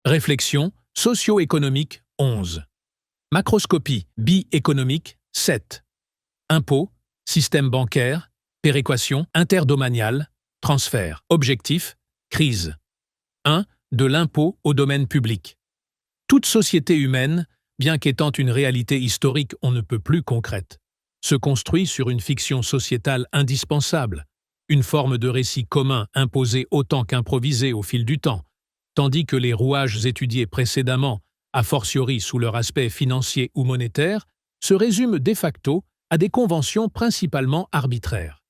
Réflexion socio-économique 11. Macroscopie bi-économique 7. Impôts, système bancaire, péréquation interdomaniale, transfert. Objectif, crise. 1. De l'impôt au domaine public. Toute société humaine, bien qu'étant une réalité historique on ne peut plus concrète, se construit sur une fiction sociétale indispensable, une forme de récit commun imposé autant qu'improvisé au fil du temps, tandis que les rouages étudiés précédemment, a fortiori sous leur aspect financier ou monétaire, se résument de facto à des conventions principalement arbitraires.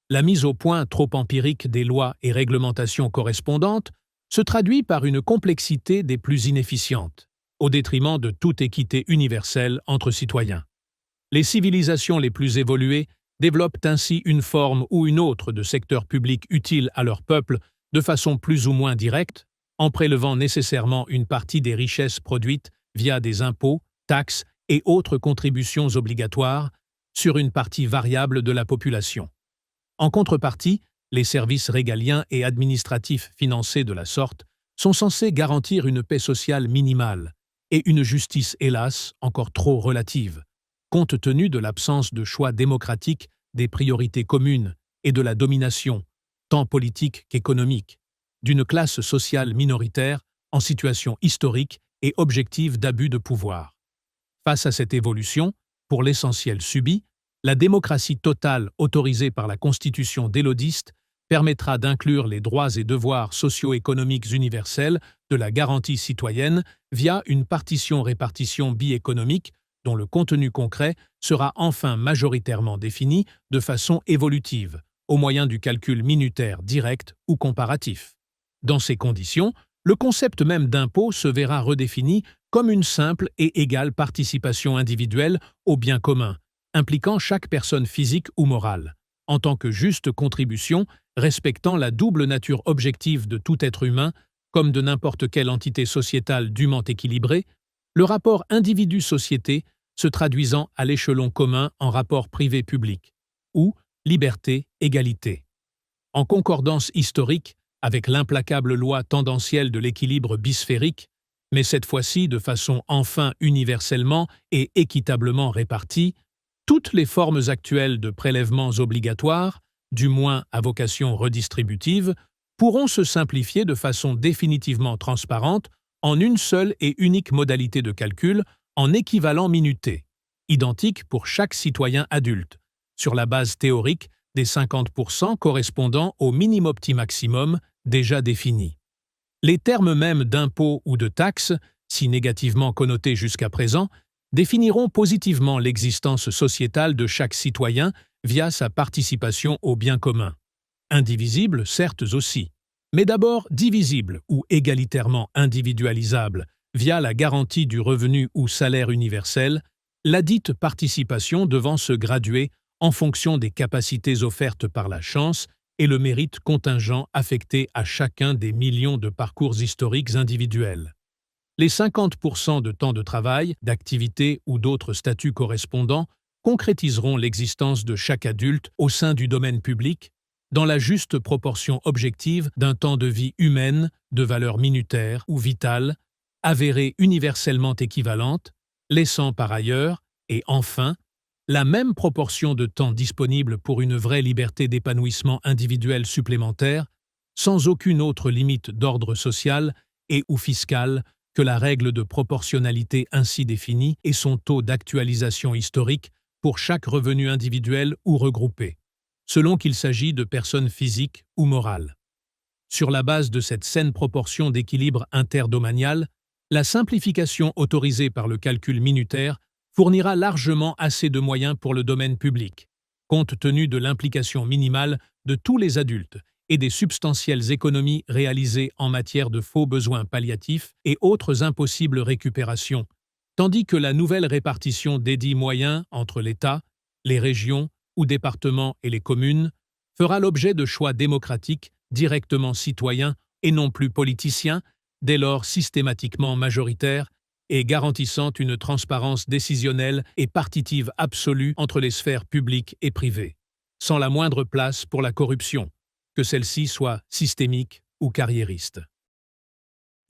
La mise au point trop empirique des lois et réglementations correspondantes se traduit par une complexité des plus inefficientes, au détriment de toute équité universelle entre citoyens. Les civilisations les plus évoluées développent ainsi une forme ou une autre de secteur public utile à leur peuple de façon plus ou moins directe, en prélevant nécessairement une partie des richesses produites via des impôts, taxes et autres contributions obligatoires sur une partie variable de la population. En contrepartie, les services régaliens et administratifs financés de la sorte sont censés garantir une paix sociale minimale et une justice, hélas, encore trop relative, compte tenu de l'absence de choix démocratique des priorités communes et de la domination, tant politique qu'économique, d'une classe sociale minoritaire en situation historique et objective d'abus de pouvoir. Face à cette évolution, pour l'essentiel subie, la démocratie totale autorisée par la Constitution d'Élodiste permettra d'inclure les droits et devoirs socio-économiques universels de la garantie citoyenne via une partition-répartition bi-économique dont le contenu concret sera enfin majoritairement défini de façon évolutive, au moyen du calcul minutaire direct ou comparatif. Dans ces conditions, le concept même d'impôt se verra redéfini comme une simple et égale participation individuelle au bien commun, impliquant chaque personne physique ou morale, en tant que juste contribution respectant la double nature objective de tout être humain, comme de n'importe quelle entité sociétale dûment équilibrée, le rapport individu-société se traduisant à l'échelon commun en rapport privé-public, ou liberté-égalité. En concordance historique avec l'implacable loi tendancielle de l'équilibre bisphérique, mais cette fois-ci de façon enfin universellement et équitablement répartie, toutes les formes actuelles de prélèvements obligatoires, du moins à vocation redistributive, pourront se simplifier de façon définitivement transparente en une seule et unique modalité de calcul en équivalent minuté, identique pour chaque citoyen adulte, sur la base théorique des 50% correspondant au minimum-maximum déjà défini. Les termes mêmes d'impôt ou de taxe, si négativement connotés jusqu'à présent, définiront positivement l'existence sociétale de chaque citoyen via sa participation au bien commun. Indivisible, certes aussi, mais d'abord divisible ou égalitairement individualisable via la garantie du revenu ou salaire universel, ladite participation devant se graduer en fonction des capacités offertes par la chance et le mérite contingent affecté à chacun des millions de parcours historiques individuels. Les 50% de temps de travail, d'activité ou d'autres statuts correspondants concrétiseront l'existence de chaque adulte au sein du domaine public dans la juste proportion objective d'un temps de vie humaine, de valeur minutaire ou vitale, avérée universellement équivalente, laissant par ailleurs, et enfin, la même proportion de temps disponible pour une vraie liberté d'épanouissement individuel supplémentaire, sans aucune autre limite d'ordre social et ou fiscal que la règle de proportionnalité ainsi définie et son taux d'actualisation historique pour chaque revenu individuel ou regroupé, selon qu'il s'agit de personnes physiques ou morales. Sur la base de cette saine proportion d'équilibre interdomanial, la simplification autorisée par le calcul minutaire fournira largement assez de moyens pour le domaine public, compte tenu de l'implication minimale de tous les adultes et des substantielles économies réalisées en matière de faux besoins palliatifs et autres impossibles récupérations, tandis que la nouvelle répartition des dits moyens entre l'État, les régions ou départements et les communes fera l'objet de choix démocratiques directement citoyens et non plus politiciens, dès lors systématiquement majoritaires, et garantissant une transparence décisionnelle et partitive absolue entre les sphères publiques et privées, sans la moindre place pour la corruption, que celle-ci soit systémique ou carriériste.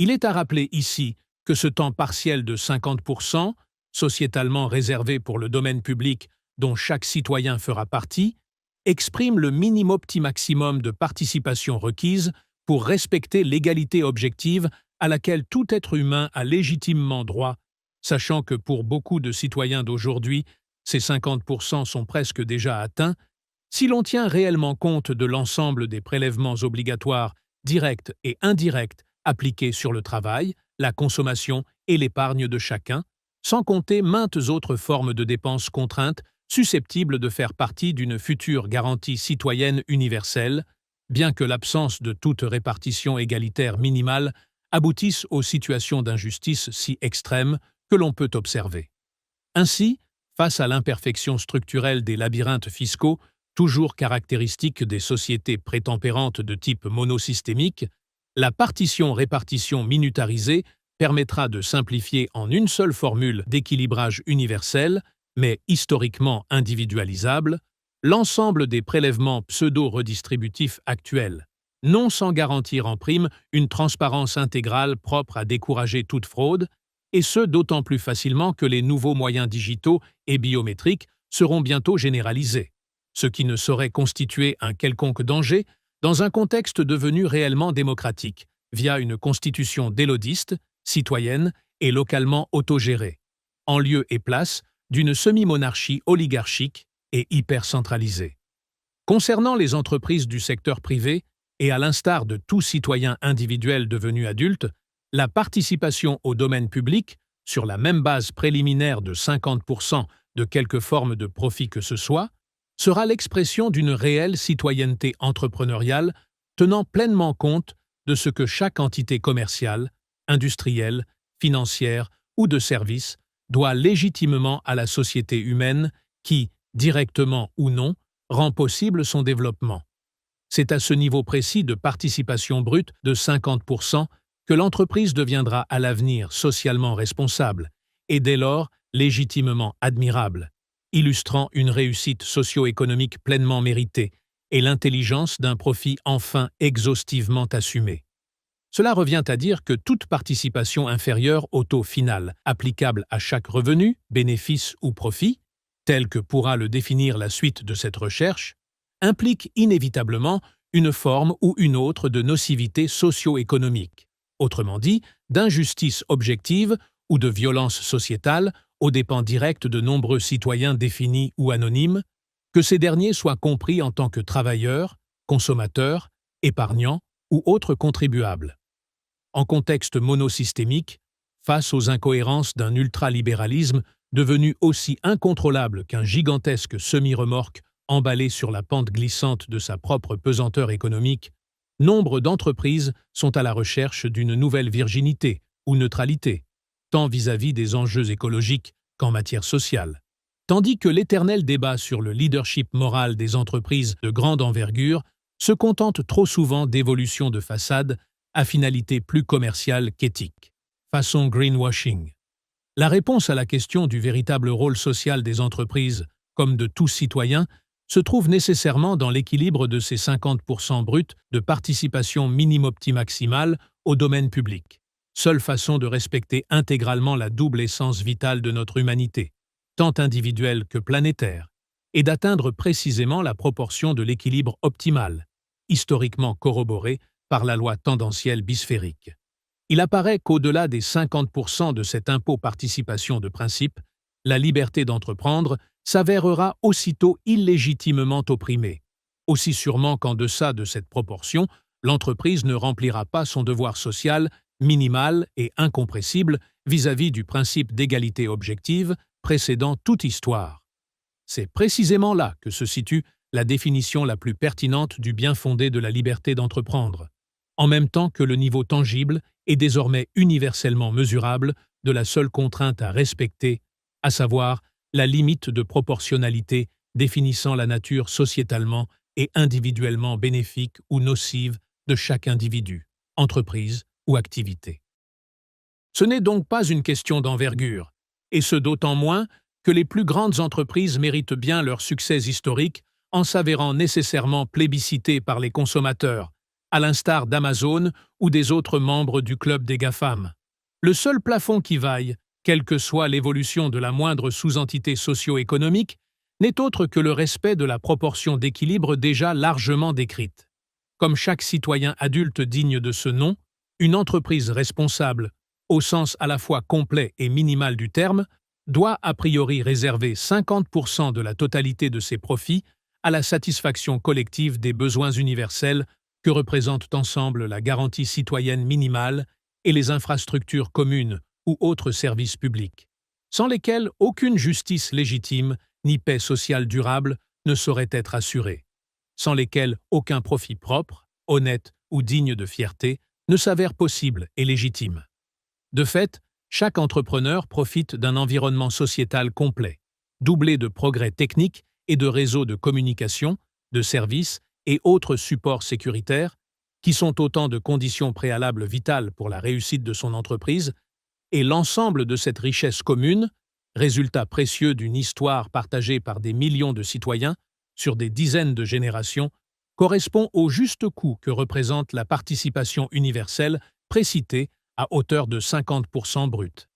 Il est à rappeler ici que ce temps partiel de 50%, sociétalement réservé pour le domaine public dont chaque citoyen fera partie, exprime le minimum de participation requise pour respecter l'égalité objective à laquelle tout être humain a légitimement droit, sachant que pour beaucoup de citoyens d'aujourd'hui, ces 50% sont presque déjà atteints, si l'on tient réellement compte de l'ensemble des prélèvements obligatoires, directs et indirects, appliqués sur le travail, la consommation et l'épargne de chacun, sans compter maintes autres formes de dépenses contraintes susceptibles de faire partie d'une future garantie citoyenne universelle, bien que l'absence de toute répartition égalitaire minimale aboutisse aux situations d'injustice si extrêmes que l'on peut observer. Ainsi, face à l'imperfection structurelle des labyrinthes fiscaux, toujours caractéristique des sociétés prétempérantes de type monosystémique, la partition-répartition minutarisée permettra de simplifier en une seule formule d'équilibrage universel, mais historiquement individualisable, l'ensemble des prélèvements pseudo-redistributifs actuels, non sans garantir en prime une transparence intégrale propre à décourager toute fraude, et ce d'autant plus facilement que les nouveaux moyens digitaux et biométriques seront bientôt généralisés, ce qui ne saurait constituer un quelconque danger dans un contexte devenu réellement démocratique, via une constitution délodiste, citoyenne et localement autogérée, en lieu et place d'une semi-monarchie oligarchique et hyper centralisée. Concernant les entreprises du secteur privé, et à l'instar de tout citoyen individuel devenu adulte, la participation au domaine public, sur la même base préliminaire de 50% de quelque forme de profit que ce soit, sera l'expression d'une réelle citoyenneté entrepreneuriale tenant pleinement compte de ce que chaque entité commerciale, industrielle, financière ou de service doit légitimement à la société humaine qui, directement ou non, rend possible son développement. C'est à ce niveau précis de participation brute de 50% que l'entreprise deviendra à l'avenir socialement responsable et dès lors légitimement admirable, illustrant une réussite socio-économique pleinement méritée et l'intelligence d'un profit enfin exhaustivement assumé. Cela revient à dire que toute participation inférieure au taux final applicable à chaque revenu, bénéfice ou profit, tel que pourra le définir la suite de cette recherche, implique inévitablement une forme ou une autre de nocivité socio-économique, autrement dit, d'injustice objective ou de violence sociétale aux dépens directs de nombreux citoyens définis ou anonymes, que ces derniers soient compris en tant que travailleurs, consommateurs, épargnants ou autres contribuables. En contexte monosystémique, face aux incohérences d'un ultralibéralisme devenu aussi incontrôlable qu'un gigantesque semi-remorque emballé sur la pente glissante de sa propre pesanteur économique, nombre d'entreprises sont à la recherche d'une nouvelle virginité ou neutralité, tant vis-à-vis des enjeux écologiques qu'en matière sociale. Tandis que l'éternel débat sur le leadership moral des entreprises de grande envergure se contente trop souvent d'évolutions de façade à finalité plus commerciale qu'éthique, façon greenwashing. La réponse à la question du véritable rôle social des entreprises, comme de tous citoyens, se trouve nécessairement dans l'équilibre de ces 50% bruts de participation minimum-maximale au domaine public, seule façon de respecter intégralement la double essence vitale de notre humanité, tant individuelle que planétaire, et d'atteindre précisément la proportion de l'équilibre optimal, historiquement corroborée par la loi tendancielle bisphérique. Il apparaît qu'au-delà des 50% de cet impôt participation de principe, la liberté d'entreprendre s'avérera aussitôt illégitimement opprimée, aussi sûrement qu'en deçà de cette proportion, l'entreprise ne remplira pas son devoir social minimal et incompressible vis-à-vis du principe d'égalité objective précédant toute histoire. C'est précisément là que se situe la définition la plus pertinente du bien fondé de la liberté d'entreprendre, en même temps que le niveau tangible et désormais universellement mesurable de la seule contrainte à respecter, à savoir la limite de proportionnalité définissant la nature sociétalement et individuellement bénéfique ou nocive de chaque individu, entreprise ou activité. Ce n'est donc pas une question d'envergure, et ce d'autant moins que les plus grandes entreprises méritent bien leur succès historique en s'avérant nécessairement plébiscitées par les consommateurs, à l'instar d'Amazon ou des autres membres du club des GAFAM. Le seul plafond qui vaille, quelle que soit l'évolution de la moindre sous-entité socio-économique, n'est autre que le respect de la proportion d'équilibre déjà largement décrite. Comme chaque citoyen adulte digne de ce nom, une entreprise responsable, au sens à la fois complet et minimal du terme, doit a priori réserver 50% de la totalité de ses profits à la satisfaction collective des besoins universels que représentent ensemble la garantie citoyenne minimale et les infrastructures communes ou autres services publics, sans lesquels aucune justice légitime ni paix sociale durable ne saurait être assurée, sans lesquels aucun profit propre, honnête ou digne de fierté ne s'avère possible et légitime. De fait, chaque entrepreneur profite d'un environnement sociétal complet, doublé de progrès techniques et de réseaux de communication, de services et autres supports sécuritaires, qui sont autant de conditions préalables vitales pour la réussite de son entreprise, et l'ensemble de cette richesse commune, résultat précieux d'une histoire partagée par des millions de citoyens sur des dizaines de générations, correspond au juste coût que représente la participation universelle précitée à hauteur de 50% brut.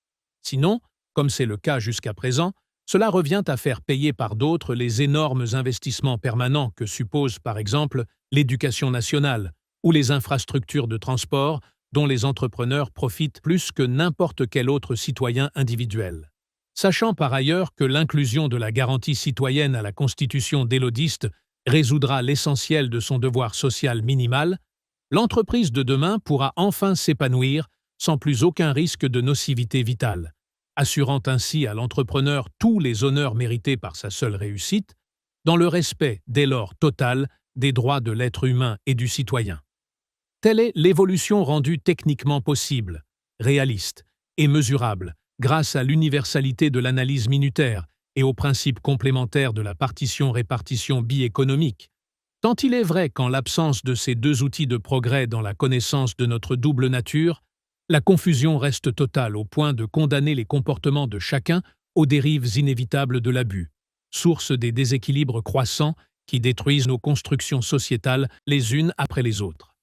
Sinon, comme c'est le cas jusqu'à présent, cela revient à faire payer par d'autres les énormes investissements permanents que suppose par exemple l'éducation nationale ou les infrastructures de transport dont les entrepreneurs profitent plus que n'importe quel autre citoyen individuel. Sachant par ailleurs que l'inclusion de la garantie citoyenne à la Constitution délodiste résoudra l'essentiel de son devoir social minimal, l'entreprise de demain pourra enfin s'épanouir sans plus aucun risque de nocivité vitale, assurant ainsi à l'entrepreneur tous les honneurs mérités par sa seule réussite, dans le respect, dès lors total, des droits de l'être humain et du citoyen. Telle est l'évolution rendue techniquement possible, réaliste et mesurable grâce à l'universalité de l'analyse minutaire et aux principes complémentaires de la partition-répartition bi-économique, tant il est vrai qu'en l'absence de ces deux outils de progrès dans la connaissance de notre double nature, la confusion reste totale au point de condamner les comportements de chacun aux dérives inévitables de l'abus, source des déséquilibres croissants qui détruisent nos constructions sociétales les unes après les autres.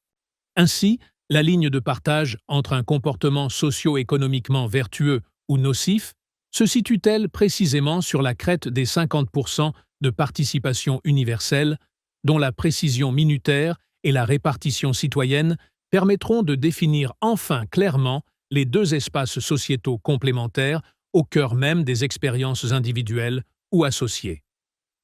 Ainsi, la ligne de partage entre un comportement socio-économiquement vertueux ou nocif se situe-t-elle précisément sur la crête des 50% de participation universelle, dont la précision minutaire et la répartition citoyenne permettront de définir enfin clairement les deux espaces sociétaux complémentaires au cœur même des expériences individuelles ou associées.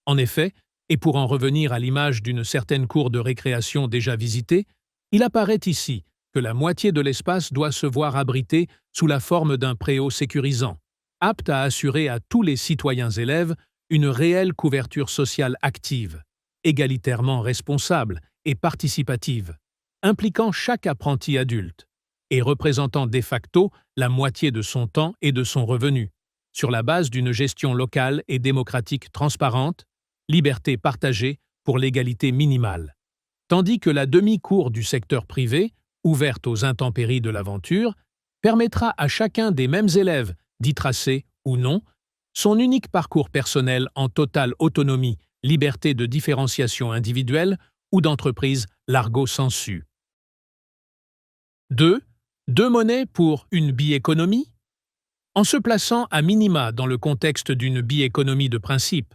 En effet, et pour en revenir à l'image d'une certaine cour de récréation déjà visitée, il apparaît ici que la moitié de l'espace doit se voir abritée sous la forme d'un préau sécurisant, apte à assurer à tous les citoyens élèves une réelle couverture sociale active, égalitairement responsable et participative, impliquant chaque apprenti adulte, et représentant de facto la moitié de son temps et de son revenu, sur la base d'une gestion locale et démocratique transparente, liberté partagée pour l'égalité minimale. Tandis que la demi-cour du secteur privé, ouverte aux intempéries de l'aventure, permettra à chacun des mêmes élèves d'y tracer, ou non, son unique parcours personnel en totale autonomie, liberté de différenciation individuelle ou d'entreprise largo sensu. 2. Deux monnaies pour une bi-économie? En se plaçant à minima dans le contexte d'une bi-économie de principe,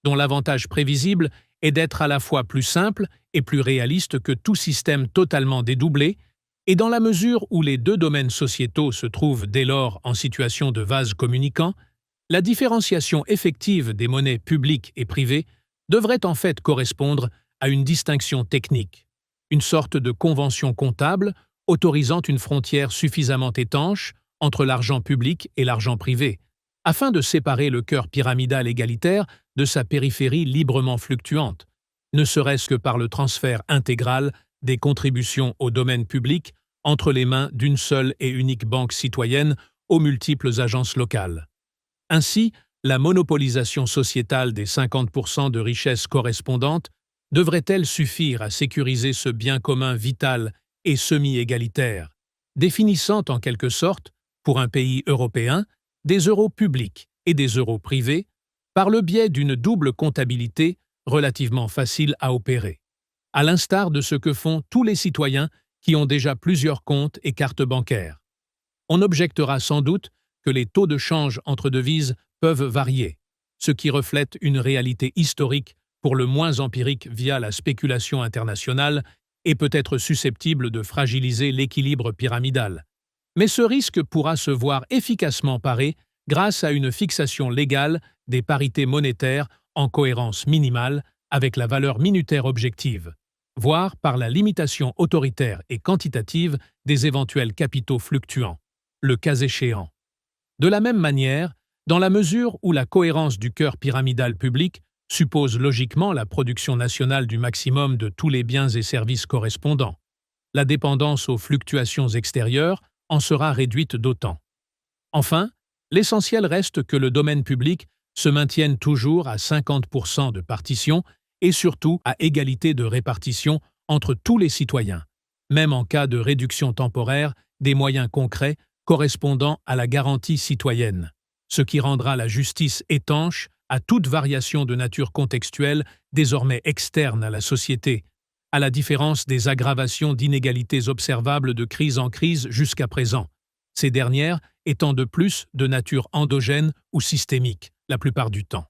dont l'avantage prévisible est d'être à la fois plus simple et plus réaliste que tout système totalement dédoublé, et dans la mesure où les deux domaines sociétaux se trouvent dès lors en situation de vase communicant, la différenciation effective des monnaies publiques et privées devrait en fait correspondre à une distinction technique, une sorte de convention comptable autorisant une frontière suffisamment étanche entre l'argent public et l'argent privé, afin de séparer le cœur pyramidal égalitaire de sa périphérie librement fluctuante, ne serait-ce que par le transfert intégral des contributions au domaine public entre les mains d'une seule et unique banque citoyenne aux multiples agences locales. Ainsi, la monopolisation sociétale des 50% de richesses correspondantes devrait-elle suffire à sécuriser ce bien commun vital et semi-égalitaire, définissant en quelque sorte, pour un pays européen, des euros publics et des euros privés, par le biais d'une double comptabilité relativement facile à opérer. à l'instar de ce que font tous les citoyens qui ont déjà plusieurs comptes et cartes bancaires. On objectera sans doute que les taux de change entre devises peuvent varier, ce qui reflète une réalité historique pour le moins empirique via la spéculation internationale et peut être susceptible de fragiliser l'équilibre pyramidal. Mais ce risque pourra se voir efficacement paré grâce à une fixation légale des parités monétaires en cohérence minimale avec la valeur minutaire objective, voire par la limitation autoritaire et quantitative des éventuels capitaux fluctuants, le cas échéant. De la même manière, dans la mesure où la cohérence du cœur pyramidal public suppose logiquement la production nationale du maximum de tous les biens et services correspondants, la dépendance aux fluctuations extérieures en sera réduite d'autant. Enfin, l'essentiel reste que le domaine public se maintienne toujours à 50% de partition et surtout à égalité de répartition entre tous les citoyens, même en cas de réduction temporaire des moyens concrets correspondant à la garantie citoyenne, ce qui rendra la justice étanche à toute variation de nature contextuelle désormais externe à la société, à la différence des aggravations d'inégalités observables de crise en crise jusqu'à présent, ces dernières étant de plus de nature endogène ou systémique la plupart du temps.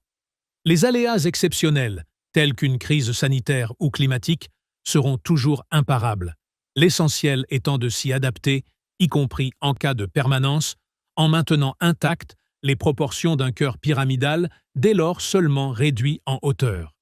Les aléas exceptionnels, tels qu'une crise sanitaire ou climatique, seront toujours imparables, l'essentiel étant de s'y adapter, y compris en cas de permanence, en maintenant intactes les proportions d'un cœur pyramidal dès lors seulement réduit en hauteur.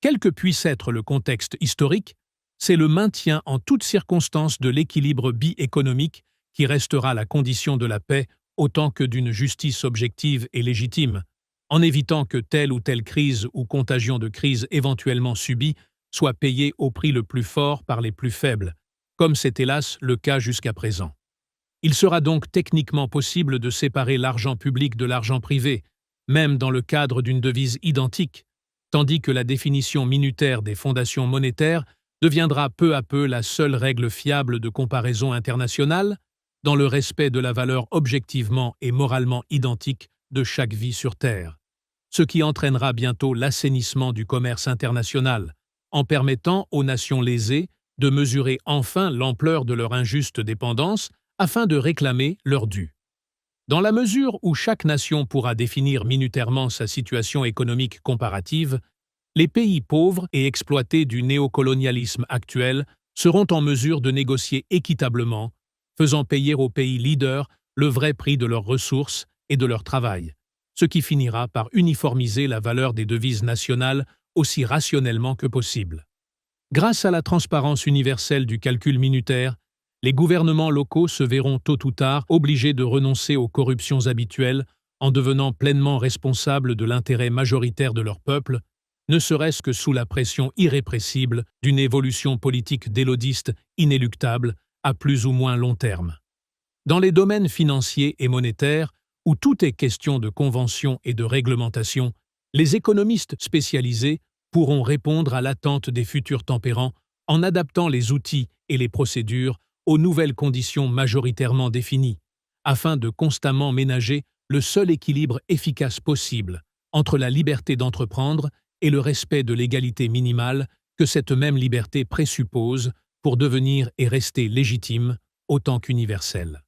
Quel que puisse être le contexte historique, c'est le maintien en toutes circonstances de l'équilibre bi-économique qui restera la condition de la paix autant que d'une justice objective et légitime, en évitant que telle ou telle crise ou contagion de crise éventuellement subie soit payée au prix le plus fort par les plus faibles, comme c'est hélas le cas jusqu'à présent. Il sera donc techniquement possible de séparer l'argent public de l'argent privé, même dans le cadre d'une devise identique, tandis que la définition minutaire des fondations monétaires deviendra peu à peu la seule règle fiable de comparaison internationale, dans le respect de la valeur objectivement et moralement identique de chaque vie sur Terre, ce qui entraînera bientôt l'assainissement du commerce international, en permettant aux nations lésées de mesurer enfin l'ampleur de leur injuste dépendance afin de réclamer leur dû. Dans la mesure où chaque nation pourra définir minutairement sa situation économique comparative, les pays pauvres et exploités du néocolonialisme actuel seront en mesure de négocier équitablement, faisant payer aux pays leaders le vrai prix de leurs ressources et de leur travail, ce qui finira par uniformiser la valeur des devises nationales aussi rationnellement que possible. Grâce à la transparence universelle du calcul minutaire, les gouvernements locaux se verront tôt ou tard obligés de renoncer aux corruptions habituelles en devenant pleinement responsables de l'intérêt majoritaire de leur peuple, ne serait-ce que sous la pression irrépressible d'une évolution politique délodiste inéluctable à plus ou moins long terme. Dans les domaines financiers et monétaires, où tout est question de convention et de réglementation, les économistes spécialisés pourront répondre à l'attente des futurs tempérants en adaptant les outils et les procédures aux nouvelles conditions majoritairement définies, afin de constamment ménager le seul équilibre efficace possible entre la liberté d'entreprendre et le respect de l'égalité minimale que cette même liberté présuppose pour devenir et rester légitime autant qu'universelle.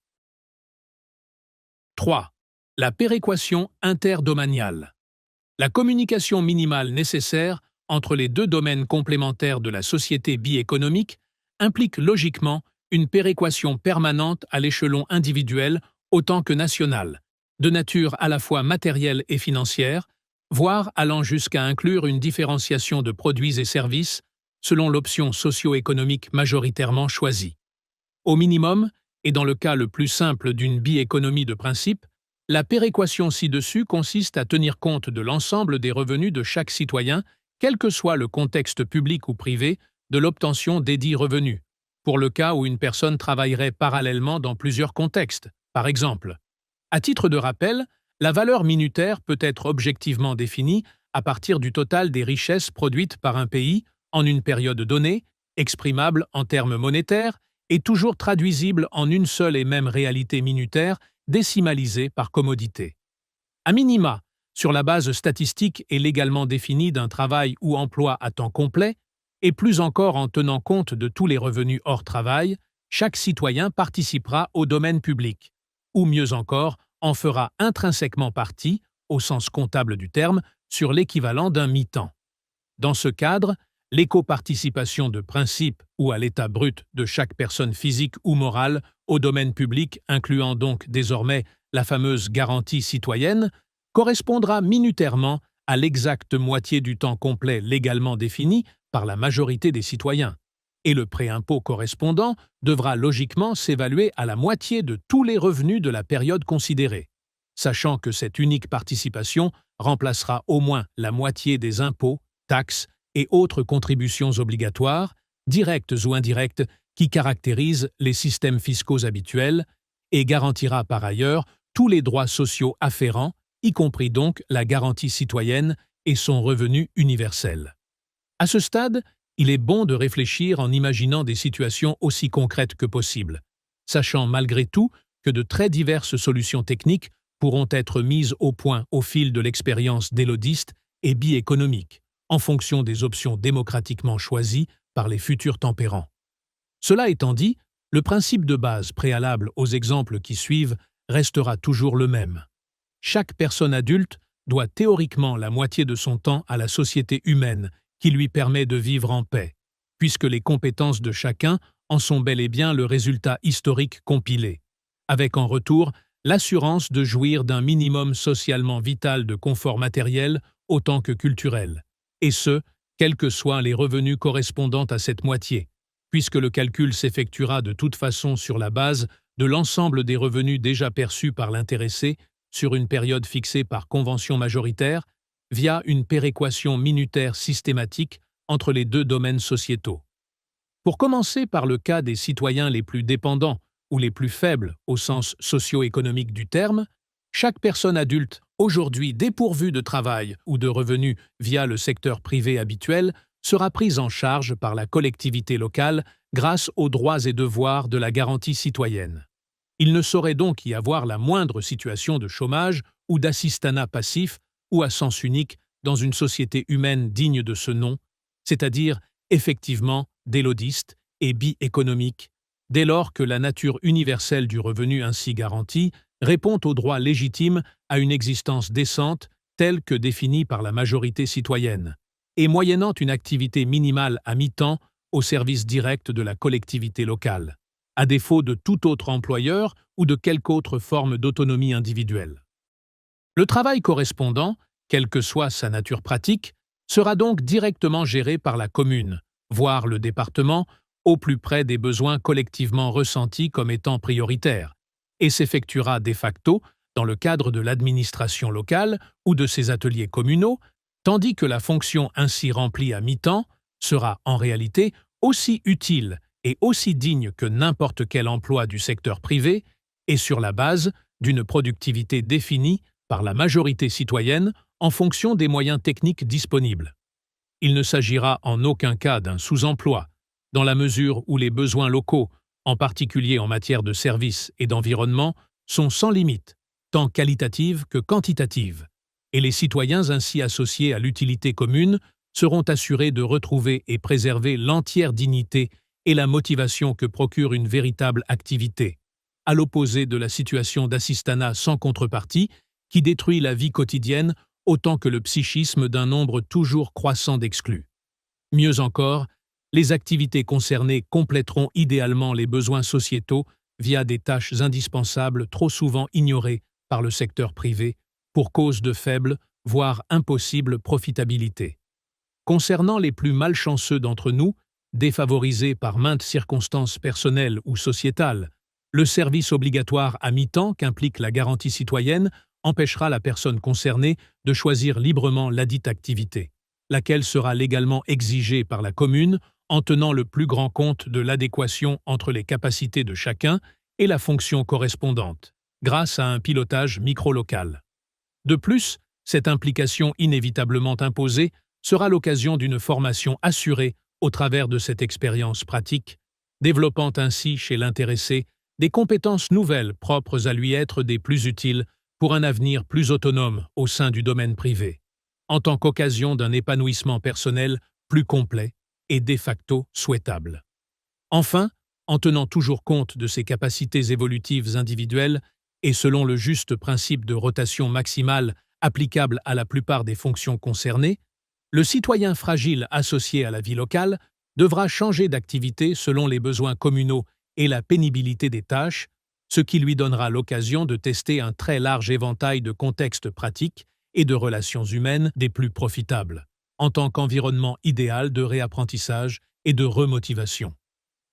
3. La péréquation interdomaniale. La communication minimale nécessaire entre les deux domaines complémentaires de la société bi-économique implique logiquement une péréquation permanente à l'échelon individuel autant que national, de nature à la fois matérielle et financière, voire allant jusqu'à inclure une différenciation de produits et services selon l'option socio-économique majoritairement choisie. Au minimum, et dans le cas le plus simple d'une bi-économie de principe, la péréquation ci-dessus consiste à tenir compte de l'ensemble des revenus de chaque citoyen, quel que soit le contexte public ou privé, de l'obtention desdits revenus, pour le cas où une personne travaillerait parallèlement dans plusieurs contextes, par exemple. À titre de rappel, la valeur minutaire peut être objectivement définie à partir du total des richesses produites par un pays en une période donnée, exprimable en termes monétaires et toujours traduisible en une seule et même réalité minutaire décimalisée par commodité. A minima, sur la base statistique et légalement définie d'un travail ou emploi à temps complet, et plus encore en tenant compte de tous les revenus hors travail, chaque citoyen participera au domaine public, ou mieux encore, en fera intrinsèquement partie, au sens comptable du terme, sur l'équivalent d'un mi-temps. Dans ce cadre, l'éco-participation de principe ou à l'état brut de chaque personne physique ou morale au domaine public, incluant donc désormais la fameuse garantie citoyenne, correspondra minutairement à l'exacte moitié du temps complet légalement défini par la majorité des citoyens. Et le préimpôt correspondant devra logiquement s'évaluer à la moitié de tous les revenus de la période considérée, sachant que cette unique participation remplacera au moins la moitié des impôts, taxes et autres contributions obligatoires, directes ou indirectes, qui caractérisent les systèmes fiscaux habituels, et garantira par ailleurs tous les droits sociaux afférents, y compris donc la garantie citoyenne et son revenu universel. À ce stade, il est bon de réfléchir en imaginant des situations aussi concrètes que possible, sachant malgré tout que de très diverses solutions techniques pourront être mises au point au fil de l'expérience d'élodistes et bi-économiques, en fonction des options démocratiquement choisies par les futurs tempérants. Cela étant dit, le principe de base préalable aux exemples qui suivent restera toujours le même. Chaque personne adulte doit théoriquement la moitié de son temps à la société humaine qui lui permet de vivre en paix, puisque les compétences de chacun en sont bel et bien le résultat historique compilé, avec en retour l'assurance de jouir d'un minimum socialement vital de confort matériel autant que culturel, et ce, quels que soient les revenus correspondant à cette moitié, puisque le calcul s'effectuera de toute façon sur la base de l'ensemble des revenus déjà perçus par l'intéressé sur une période fixée par convention majoritaire, via une péréquation minutaire systématique entre les deux domaines sociétaux. Pour commencer par le cas des citoyens les plus dépendants ou les plus faibles au sens socio-économique du terme, chaque personne adulte, aujourd'hui dépourvue de travail ou de revenus via le secteur privé habituel, sera prise en charge par la collectivité locale grâce aux droits et devoirs de la garantie citoyenne. Il ne saurait donc y avoir la moindre situation de chômage ou d'assistanat passif ou à sens unique dans une société humaine digne de ce nom, c'est-à-dire effectivement d'élodiste et bi-économique, dès lors que la nature universelle du revenu ainsi garanti répond au droit légitime à une existence décente telle que définie par la majorité citoyenne, et moyennant une activité minimale à mi-temps au service direct de la collectivité locale, à défaut de tout autre employeur ou de quelque autre forme d'autonomie individuelle. Le travail correspondant, quelle que soit sa nature pratique, sera donc directement géré par la commune, voire le département, au plus près des besoins collectivement ressentis comme étant prioritaires, et s'effectuera de facto dans le cadre de l'administration locale ou de ses ateliers communaux, tandis que la fonction ainsi remplie à mi-temps sera en réalité aussi utile et aussi digne que n'importe quel emploi du secteur privé, et sur la base d'une productivité définie par la majorité citoyenne en fonction des moyens techniques disponibles. Il ne s'agira en aucun cas d'un sous-emploi, dans la mesure où les besoins locaux, en particulier en matière de services et d'environnement, sont sans limite, tant qualitatives que quantitatives, et les citoyens ainsi associés à l'utilité commune seront assurés de retrouver et préserver l'entière dignité et la motivation que procure une véritable activité, à l'opposé de la situation d'assistanat sans contrepartie qui détruit la vie quotidienne autant que le psychisme d'un nombre toujours croissant d'exclus. Mieux encore, les activités concernées compléteront idéalement les besoins sociétaux via des tâches indispensables trop souvent ignorées par le secteur privé pour cause de faible, voire impossible profitabilité. Concernant les plus malchanceux d'entre nous, défavorisés par maintes circonstances personnelles ou sociétales, le service obligatoire à mi-temps qu'implique la garantie citoyenne empêchera la personne concernée de choisir librement ladite activité, laquelle sera légalement exigée par la commune en tenant le plus grand compte de l'adéquation entre les capacités de chacun et la fonction correspondante, grâce à un pilotage micro-local. De plus, cette implication inévitablement imposée sera l'occasion d'une formation assurée au travers de cette expérience pratique, développant ainsi chez l'intéressé des compétences nouvelles propres à lui être des plus utiles pour un avenir plus autonome au sein du domaine privé, en tant qu'occasion d'un épanouissement personnel plus complet est de facto souhaitable. Enfin, en tenant toujours compte de ses capacités évolutives individuelles et selon le juste principe de rotation maximale applicable à la plupart des fonctions concernées, le citoyen fragile associé à la vie locale devra changer d'activité selon les besoins communaux et la pénibilité des tâches, ce qui lui donnera l'occasion de tester un très large éventail de contextes pratiques et de relations humaines des plus profitables, en tant qu'environnement idéal de réapprentissage et de remotivation.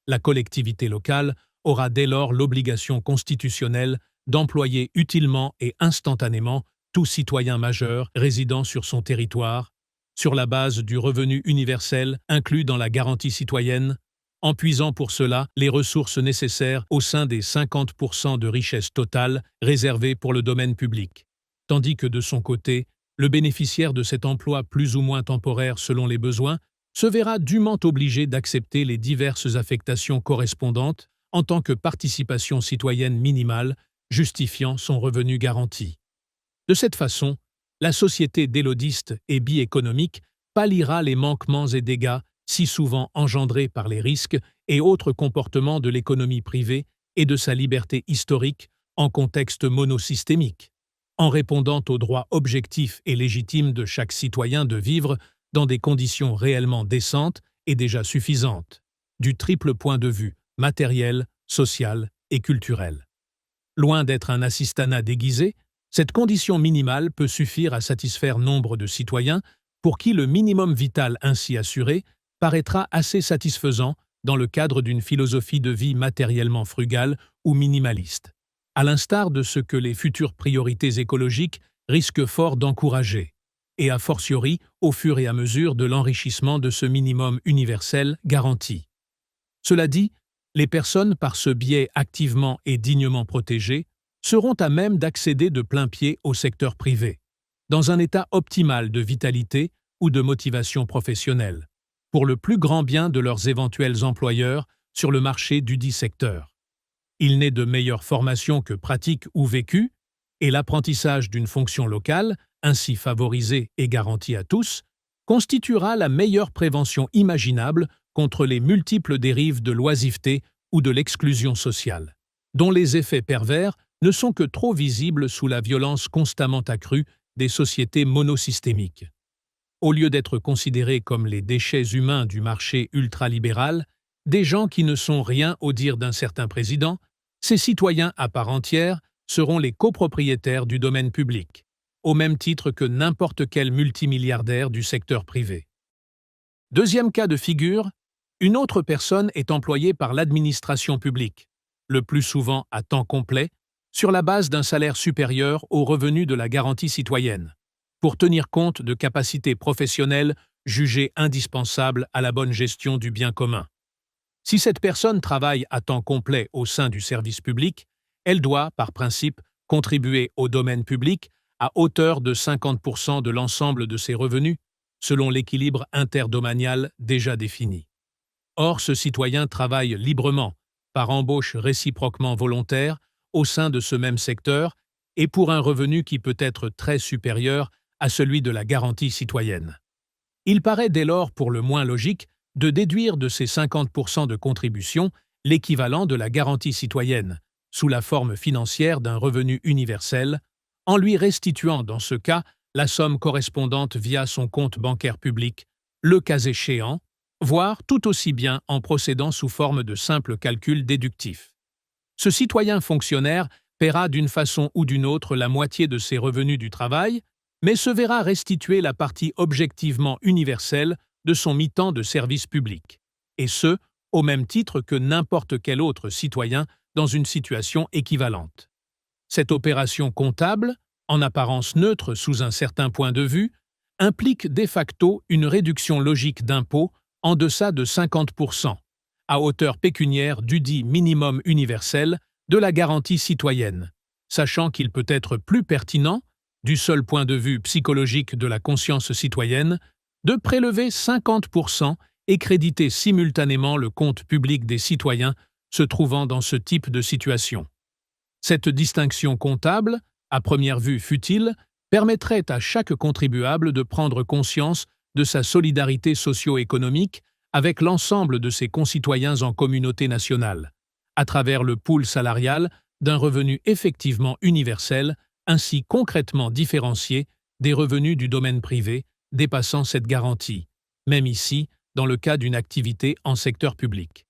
La collectivité locale aura dès lors l'obligation constitutionnelle d'employer utilement et instantanément tout citoyen majeur résidant sur son territoire, sur la base du revenu universel inclus dans la garantie citoyenne, en puisant pour cela les ressources nécessaires au sein des 50% de richesse totale réservées pour le domaine public, tandis que de son côté, le bénéficiaire de cet emploi plus ou moins temporaire selon les besoins se verra dûment obligé d'accepter les diverses affectations correspondantes en tant que participation citoyenne minimale justifiant son revenu garanti. De cette façon, la société délodiste et bi-économique palliera les manquements et dégâts si souvent engendrés par les risques et autres comportements de l'économie privée et de sa liberté historique en contexte monosystémique, en répondant aux droits objectifs et légitimes de chaque citoyen de vivre dans des conditions réellement décentes et déjà suffisantes, du triple point de vue matériel, social et culturel. Loin d'être un assistanat déguisé, cette condition minimale peut suffire à satisfaire nombre de citoyens pour qui le minimum vital ainsi assuré paraîtra assez satisfaisant dans le cadre d'une philosophie de vie matériellement frugale ou minimaliste, à l'instar de ce que les futures priorités écologiques risquent fort d'encourager, et a fortiori au fur et à mesure de l'enrichissement de ce minimum universel garanti. Cela dit, les personnes par ce biais activement et dignement protégées seront à même d'accéder de plain-pied au secteur privé, dans un état optimal de vitalité ou de motivation professionnelle, pour le plus grand bien de leurs éventuels employeurs sur le marché dudit secteur. Il n'est de meilleure formation que pratique ou vécue, et l'apprentissage d'une fonction locale, ainsi favorisée et garantie à tous, constituera la meilleure prévention imaginable contre les multiples dérives de l'oisiveté ou de l'exclusion sociale, dont les effets pervers ne sont que trop visibles sous la violence constamment accrue des sociétés monosystémiques. Au lieu d'être considérés comme les déchets humains du marché ultralibéral, des gens qui ne sont rien au dire d'un certain président, ces citoyens à part entière seront les copropriétaires du domaine public, au même titre que n'importe quel multimilliardaire du secteur privé. Deuxième cas de figure, une autre personne est employée par l'administration publique, le plus souvent à temps complet, sur la base d'un salaire supérieur au revenu de la garantie citoyenne, pour tenir compte de capacités professionnelles jugées indispensables à la bonne gestion du bien commun. Si cette personne travaille à temps complet au sein du service public, elle doit, par principe, contribuer au domaine public à hauteur de 50% de l'ensemble de ses revenus, selon l'équilibre interdomanial déjà défini. Or, ce citoyen travaille librement, par embauche réciproquement volontaire, au sein de ce même secteur, et pour un revenu qui peut être très supérieur à celui de la garantie citoyenne. Il paraît dès lors pour le moins logique de déduire de ces 50% de contribution l'équivalent de la garantie citoyenne, sous la forme financière d'un revenu universel, en lui restituant dans ce cas la somme correspondante via son compte bancaire public, le cas échéant, voire tout aussi bien en procédant sous forme de simple calcul déductif. Ce citoyen fonctionnaire paiera d'une façon ou d'une autre la moitié de ses revenus du travail, mais se verra restituer la partie objectivement universelle de son mi-temps de service public, et ce, au même titre que n'importe quel autre citoyen dans une situation équivalente. Cette opération comptable, en apparence neutre sous un certain point de vue, implique de facto une réduction logique d'impôt en deçà de 50%, à hauteur pécuniaire dudit minimum universel de la garantie citoyenne, sachant qu'il peut être plus pertinent, du seul point de vue psychologique de la conscience citoyenne, de prélever 50% et créditer simultanément le compte public des citoyens se trouvant dans ce type de situation. Cette distinction comptable, à première vue futile, permettrait à chaque contribuable de prendre conscience de sa solidarité socio-économique avec l'ensemble de ses concitoyens en communauté nationale, à travers le pool salarial d'un revenu effectivement universel, ainsi concrètement différencié des revenus du domaine privé dépassant cette garantie, même ici, dans le cas d'une activité en secteur public.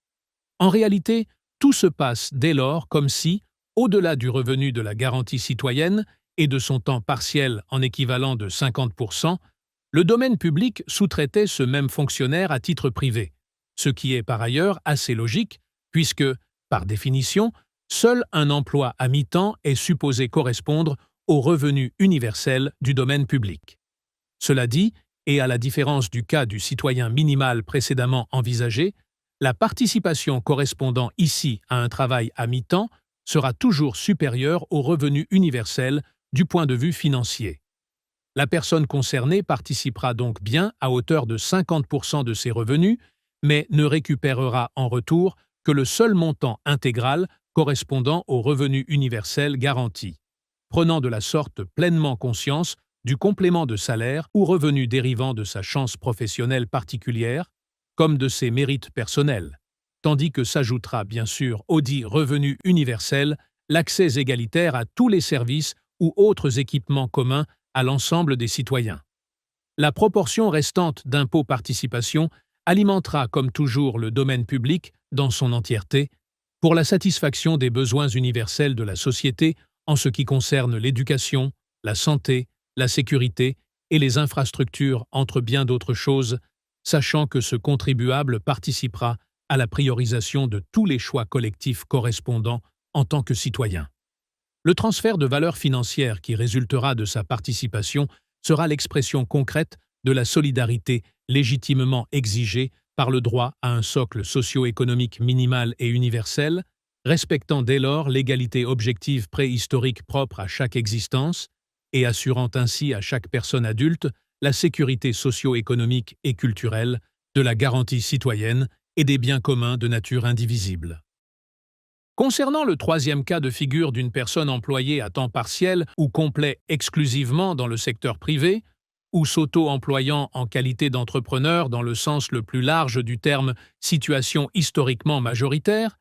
En réalité, tout se passe dès lors comme si, au-delà du revenu de la garantie citoyenne et de son temps partiel en équivalent de 50%, le domaine public sous-traitait ce même fonctionnaire à titre privé, ce qui est par ailleurs assez logique, puisque, par définition, seul un emploi à mi-temps est supposé correspondre au revenu universel du domaine public. Cela dit, et à la différence du cas du citoyen minimal précédemment envisagé, la participation correspondant ici à un travail à mi-temps sera toujours supérieure au revenu universel du point de vue financier. La personne concernée participera donc bien à hauteur de 50% de ses revenus, mais ne récupérera en retour que le seul montant intégral correspondant au revenu universel garanti, prenant de la sorte pleinement conscience du complément de salaire ou revenu dérivant de sa chance professionnelle particulière, comme de ses mérites personnels, tandis que s'ajoutera bien sûr au dit revenu universel l'accès égalitaire à tous les services ou autres équipements communs à l'ensemble des citoyens. La proportion restante d'impôt-participation alimentera comme toujours le domaine public dans son entièreté pour la satisfaction des besoins universels de la société en ce qui concerne l'éducation, la santé, la sécurité et les infrastructures entre bien d'autres choses, sachant que ce contribuable participera à la priorisation de tous les choix collectifs correspondants en tant que citoyen. Le transfert de valeur financière qui résultera de sa participation sera l'expression concrète de la solidarité légitimement exigée par le droit à un socle socio-économique minimal et universel, respectant dès lors l'égalité objective préhistorique propre à chaque existence et assurant ainsi à chaque personne adulte la sécurité socio-économique et culturelle, de la garantie citoyenne et des biens communs de nature indivisible. Concernant le troisième cas de figure d'une personne employée à temps partiel ou complet exclusivement dans le secteur privé, ou s'auto-employant en qualité d'entrepreneur dans le sens le plus large du terme situation historiquement majoritaire,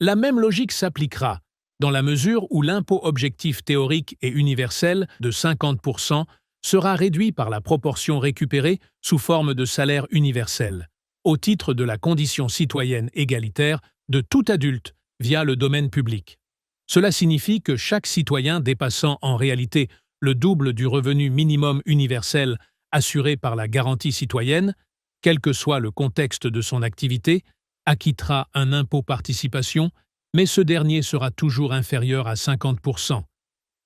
la même logique s'appliquera, dans la mesure où l'impôt objectif théorique et universel de 50% sera réduit par la proportion récupérée sous forme de salaire universel, au titre de la condition citoyenne égalitaire de tout adulte via le domaine public. Cela signifie que chaque citoyen dépassant en réalité le double du revenu minimum universel assuré par la garantie citoyenne, quel que soit le contexte de son activité, acquittera un impôt participation, mais ce dernier sera toujours inférieur à 50%,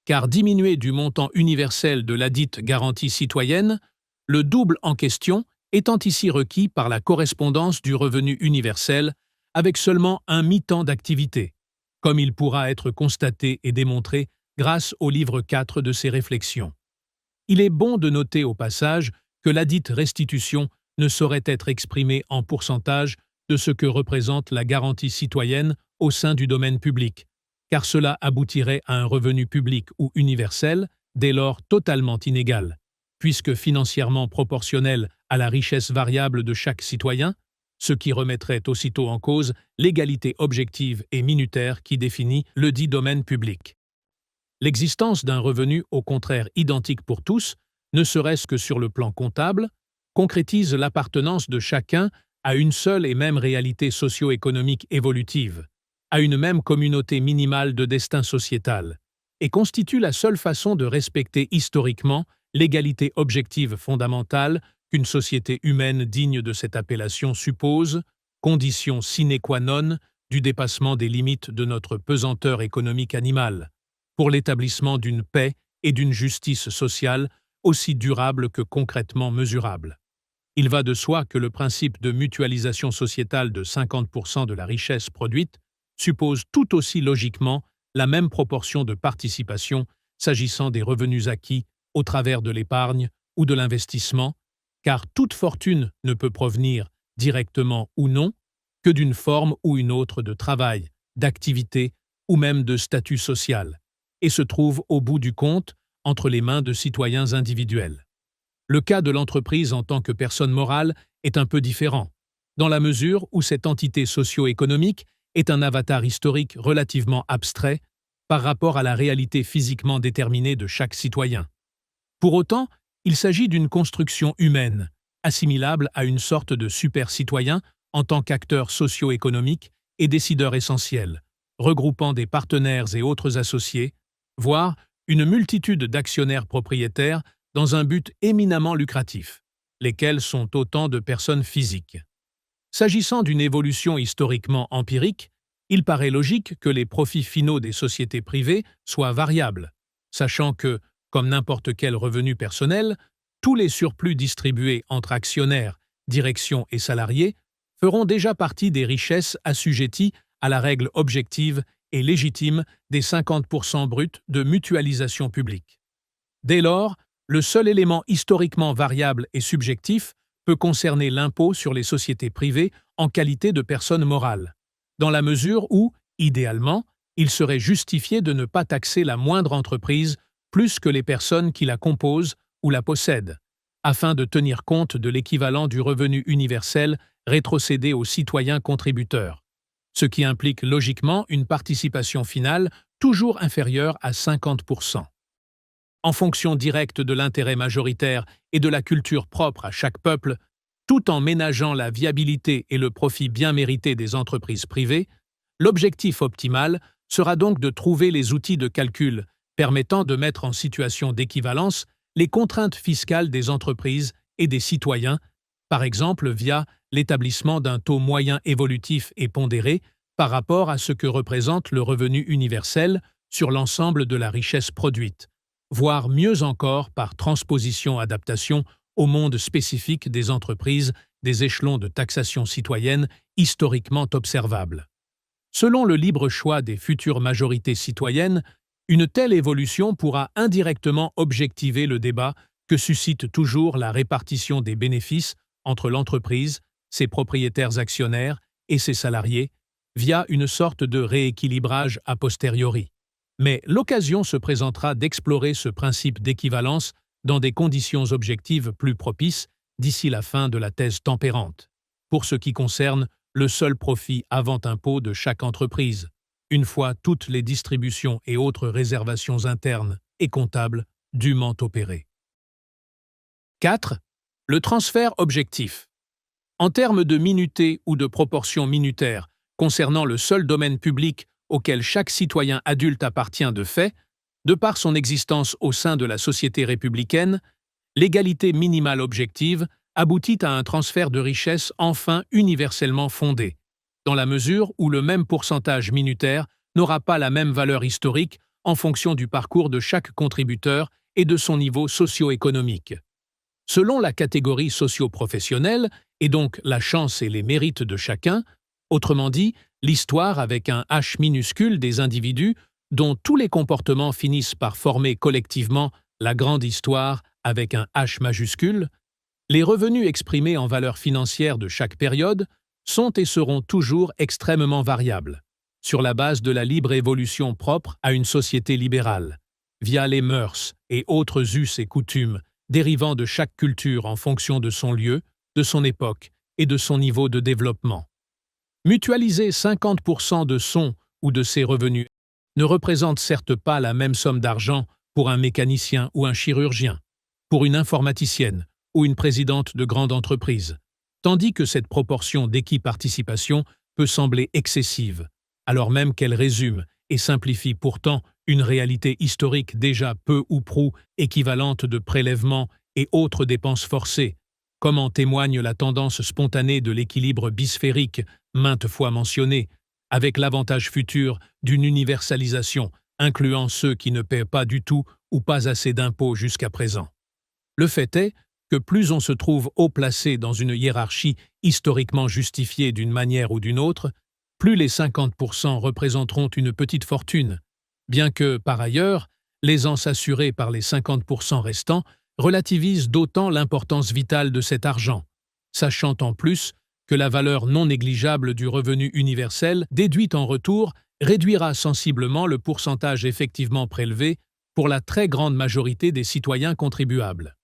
car diminué du montant universel de ladite garantie citoyenne, le double en question étant ici requis par la correspondance du revenu universel avec seulement un mi-temps d'activité, comme il pourra être constaté et démontré grâce au livre 4 de ses réflexions. Il est bon de noter au passage que ladite restitution ne saurait être exprimée en pourcentage de ce que représente la garantie citoyenne au sein du domaine public, car cela aboutirait à un revenu public ou universel, dès lors totalement inégal, puisque financièrement proportionnel à la richesse variable de chaque citoyen, ce qui remettrait aussitôt en cause l'égalité objective et minutaire qui définit le dit domaine public. L'existence d'un revenu au contraire identique pour tous, ne serait-ce que sur le plan comptable, concrétise l'appartenance de chacun à une seule et même réalité socio-économique évolutive, à une même communauté minimale de destin sociétal, et constitue la seule façon de respecter historiquement l'égalité objective fondamentale qu'une société humaine digne de cette appellation suppose, condition sine qua non du dépassement des limites de notre pesanteur économique animale, pour l'établissement d'une paix et d'une justice sociale aussi durables que concrètement mesurables. Il va de soi que le principe de mutualisation sociétale de 50% de la richesse produite suppose tout aussi logiquement la même proportion de participation s'agissant des revenus acquis au travers de l'épargne ou de l'investissement, car toute fortune ne peut provenir, directement ou non, que d'une forme ou une autre de travail, d'activité ou même de statut social, et se trouve au bout du compte entre les mains de citoyens individuels. Le cas de l'entreprise en tant que personne morale est un peu différent, dans la mesure où cette entité socio-économique est un avatar historique relativement abstrait par rapport à la réalité physiquement déterminée de chaque citoyen. Pour autant, il s'agit d'une construction humaine, assimilable à une sorte de super-citoyen en tant qu'acteur socio-économique et décideur essentiel, regroupant des partenaires et autres associés, voire une multitude d'actionnaires propriétaires dans un but éminemment lucratif, lesquels sont autant de personnes physiques. S'agissant d'une évolution historiquement empirique, il paraît logique que les profits finaux des sociétés privées soient variables, sachant que, comme n'importe quel revenu personnel, tous les surplus distribués entre actionnaires, direction et salariés feront déjà partie des richesses assujetties à la règle objective et légitime des 50% bruts de mutualisation publique. Dès lors, le seul élément historiquement variable et subjectif peut concerner l'impôt sur les sociétés privées en qualité de personne morale, dans la mesure où, idéalement, il serait justifié de ne pas taxer la moindre entreprise plus que les personnes qui la composent ou la possèdent, afin de tenir compte de l'équivalent du revenu universel rétrocédé aux citoyens contributeurs, ce qui implique logiquement une participation finale toujours inférieure à 50%. En fonction directe de l'intérêt majoritaire et de la culture propre à chaque peuple, tout en ménageant la viabilité et le profit bien mérité des entreprises privées, l'objectif optimal sera donc de trouver les outils de calcul permettant de mettre en situation d'équivalence les contraintes fiscales des entreprises et des citoyens, par exemple via l'établissement d'un taux moyen évolutif et pondéré par rapport à ce que représente le revenu universel sur l'ensemble de la richesse produite, voire mieux encore par transposition-adaptation au monde spécifique des entreprises des échelons de taxation citoyenne historiquement observables. Selon le libre choix des futures majorités citoyennes, une telle évolution pourra indirectement objectiver le débat que suscite toujours la répartition des bénéfices entre l'entreprise, ses propriétaires actionnaires et ses salariés, via une sorte de rééquilibrage a posteriori. Mais l'occasion se présentera d'explorer ce principe d'équivalence dans des conditions objectives plus propices d'ici la fin de la thèse tempérante, pour ce qui concerne le seul profit avant impôt de chaque entreprise, une fois toutes les distributions et autres réservations internes et comptables dûment opérées. 4. Le transfert objectif. En termes de minuté ou de proportion minutaire concernant le seul domaine public auquel chaque citoyen adulte appartient de fait, de par son existence au sein de la société républicaine, l'égalité minimale objective aboutit à un transfert de richesse enfin universellement fondé, dans la mesure où le même pourcentage minutaire n'aura pas la même valeur historique en fonction du parcours de chaque contributeur et de son niveau socio-économique. Selon la catégorie socio-professionnelle, et donc la chance et les mérites de chacun, autrement dit, l'histoire avec un H minuscule des individus dont tous les comportements finissent par former collectivement la grande histoire avec un H majuscule, les revenus exprimés en valeur financière de chaque période sont et seront toujours extrêmement variables, sur la base de la libre évolution propre à une société libérale, via les mœurs et autres us et coutumes dérivant de chaque culture en fonction de son lieu, de son époque et de son niveau de développement. Mutualiser 50% de son ou de ses revenus ne représente certes pas la même somme d'argent pour un mécanicien ou un chirurgien, pour une informaticienne ou une présidente de grande entreprise, tandis que cette proportion d'équiparticipation peut sembler excessive, alors même qu'elle résume et simplifie pourtant une réalité historique déjà peu ou prou équivalente de prélèvements et autres dépenses forcées, comme en témoigne la tendance spontanée de l'équilibre bisphérique maintes fois mentionné, avec l'avantage futur d'une universalisation incluant ceux qui ne paient pas du tout ou pas assez d'impôts jusqu'à présent. Le fait est que plus on se trouve haut placé dans une hiérarchie historiquement justifiée d'une manière ou d'une autre, plus les 50% représenteront une petite fortune, bien que, par ailleurs, l'aisance assurée par les 50% restants relativise d'autant l'importance vitale de cet argent, sachant en plus que la valeur non négligeable du revenu universel déduit en retour réduira sensiblement le pourcentage effectivement prélevé pour la très grande majorité des citoyens contribuables.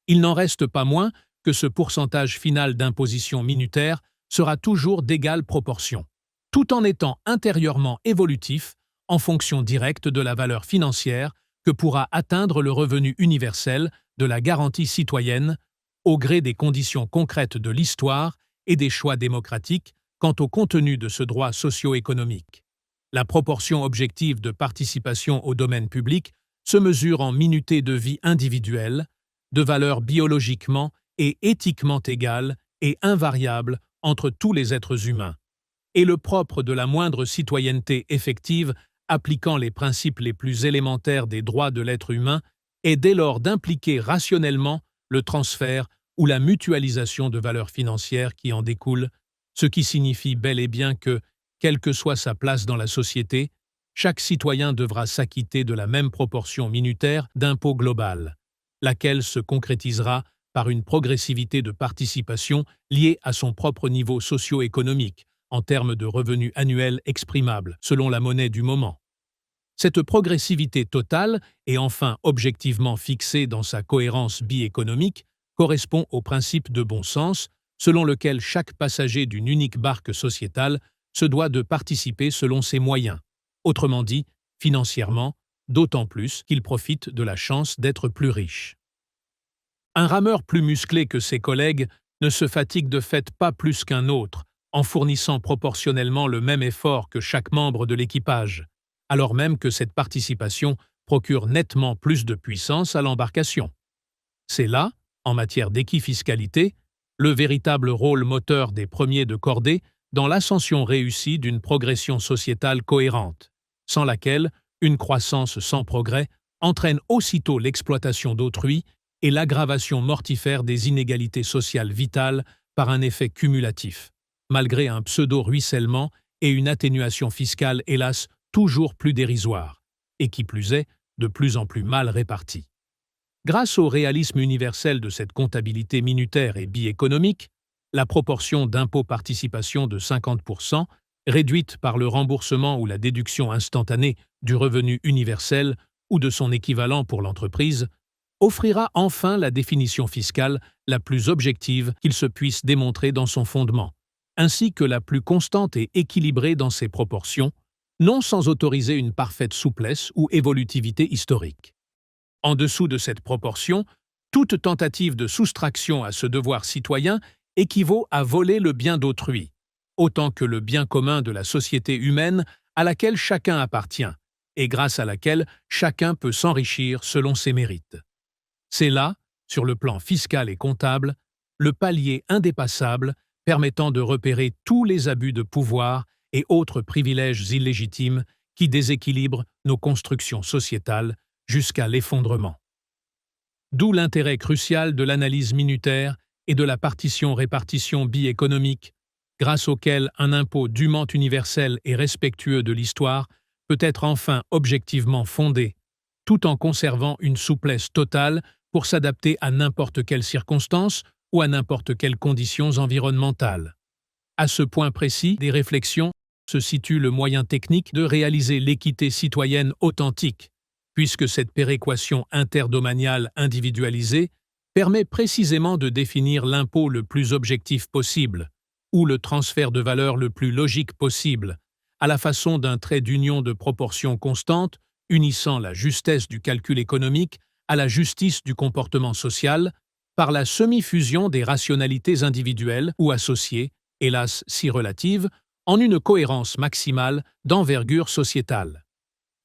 Il n'en reste pas moins que ce pourcentage final d'imposition minutaire sera toujours d'égale proportion, tout en étant intérieurement évolutif en fonction directe de la valeur financière que pourra atteindre le revenu universel de la garantie citoyenne au gré des conditions concrètes de l'histoire et des choix démocratiques quant au contenu de ce droit socio-économique. La proportion objective de participation au domaine public se mesure en minutés de vie individuelle, de valeur biologiquement et éthiquement égale et invariable entre tous les êtres humains. Et le propre de la moindre citoyenneté effective appliquant les principes les plus élémentaires des droits de l'être humain est dès lors d'impliquer rationnellement le transfert ou la mutualisation de valeurs financières qui en découlent, ce qui signifie bel et bien que, quelle que soit sa place dans la société, chaque citoyen devra s'acquitter de la même proportion minutaire d'impôt global, laquelle se concrétisera par une progressivité de participation liée à son propre niveau socio-économique, en termes de revenus annuels exprimables, selon la monnaie du moment. Cette progressivité totale, et enfin objectivement fixée dans sa cohérence bi-économique, correspond au principe de bon sens, selon lequel chaque passager d'une unique barque sociétale se doit de participer selon ses moyens, autrement dit, financièrement, d'autant plus qu'il profite de la chance d'être plus riche. Un rameur plus musclé que ses collègues ne se fatigue de fait pas plus qu'un autre, en fournissant proportionnellement le même effort que chaque membre de l'équipage, alors même que cette participation procure nettement plus de puissance à l'embarcation. C'est là, en matière d'équifiscalité, le véritable rôle moteur des premiers de cordée dans l'ascension réussie d'une progression sociétale cohérente, sans laquelle une croissance sans progrès entraîne aussitôt l'exploitation d'autrui et l'aggravation mortifère des inégalités sociales vitales par un effet cumulatif, malgré un pseudo-ruissellement et une atténuation fiscale hélas toujours plus dérisoire, et qui plus est, de plus en plus mal répartie. Grâce au réalisme universel de cette comptabilité minutaire et bi-économique, la proportion d'impôt-participation de 50%, réduite par le remboursement ou la déduction instantanée du revenu universel ou de son équivalent pour l'entreprise, offrira enfin la définition fiscale la plus objective qu'il se puisse démontrer dans son fondement, ainsi que la plus constante et équilibrée dans ses proportions, non sans autoriser une parfaite souplesse ou évolutivité historique. En dessous de cette proportion, toute tentative de soustraction à ce devoir citoyen équivaut à voler le bien d'autrui, autant que le bien commun de la société humaine à laquelle chacun appartient, et grâce à laquelle chacun peut s'enrichir selon ses mérites. C'est là, sur le plan fiscal et comptable, le palier indépassable permettant de repérer tous les abus de pouvoir et autres privilèges illégitimes qui déséquilibrent nos constructions sociétales jusqu'à l'effondrement. D'où l'intérêt crucial de l'analyse minutaire et de la partition-répartition bi-économique, grâce auquel un impôt dûment universel et respectueux de l'histoire peut être enfin objectivement fondé, tout en conservant une souplesse totale pour s'adapter à n'importe quelle circonstance ou à n'importe quelles conditions environnementales. À ce point précis des réflexions se situe le moyen technique de réaliser l'équité citoyenne authentique, puisque cette péréquation interdomaniale individualisée permet précisément de définir l'impôt le plus objectif possible, ou le transfert de valeur le plus logique possible, à la façon d'un trait d'union de proportion constante unissant la justesse du calcul économique à la justice du comportement social, par la semi-fusion des rationalités individuelles ou associées, hélas si relatives, en une cohérence maximale d'envergure sociétale.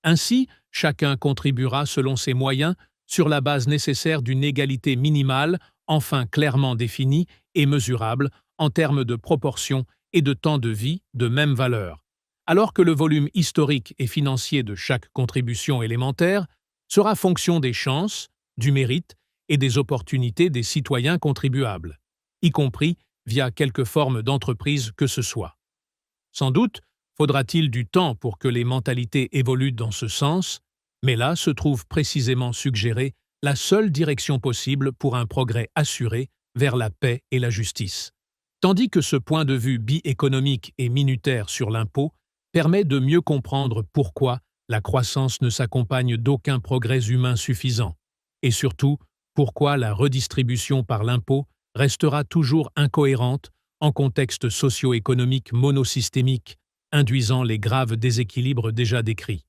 Ainsi, chacun contribuera selon ses moyens sur la base nécessaire d'une égalité minimale, enfin clairement définie et mesurable en termes de proportion et de temps de vie de même valeur, alors que le volume historique et financier de chaque contribution élémentaire sera fonction des chances, du mérite et des opportunités des citoyens contribuables, y compris via quelque forme d'entreprise que ce soit. Sans doute faudra-t-il du temps pour que les mentalités évoluent dans ce sens, mais là se trouve précisément suggérée la seule direction possible pour un progrès assuré vers la paix et la justice. Tandis que ce point de vue bi-économique et minutaire sur l'impôt permet de mieux comprendre pourquoi la croissance ne s'accompagne d'aucun progrès humain suffisant, et surtout pourquoi la redistribution par l'impôt restera toujours incohérente en contexte socio-économique monosystémique, induisant les graves déséquilibres déjà décrits.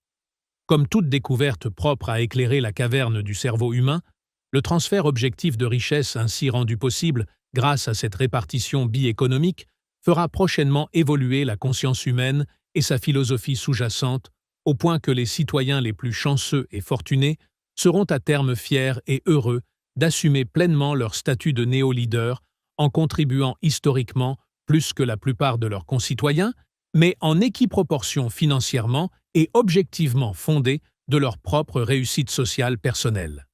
Comme toute découverte propre à éclairer la caverne du cerveau humain, le transfert objectif de richesse ainsi rendu possible grâce à cette répartition bi-économique fera prochainement évoluer la conscience humaine et sa philosophie sous-jacente, au point que les citoyens les plus chanceux et fortunés seront à terme fiers et heureux d'assumer pleinement leur statut de néo-leader en contribuant historiquement plus que la plupart de leurs concitoyens, mais en équiproportion financièrement et objectivement fondée de leur propre réussite sociale personnelle.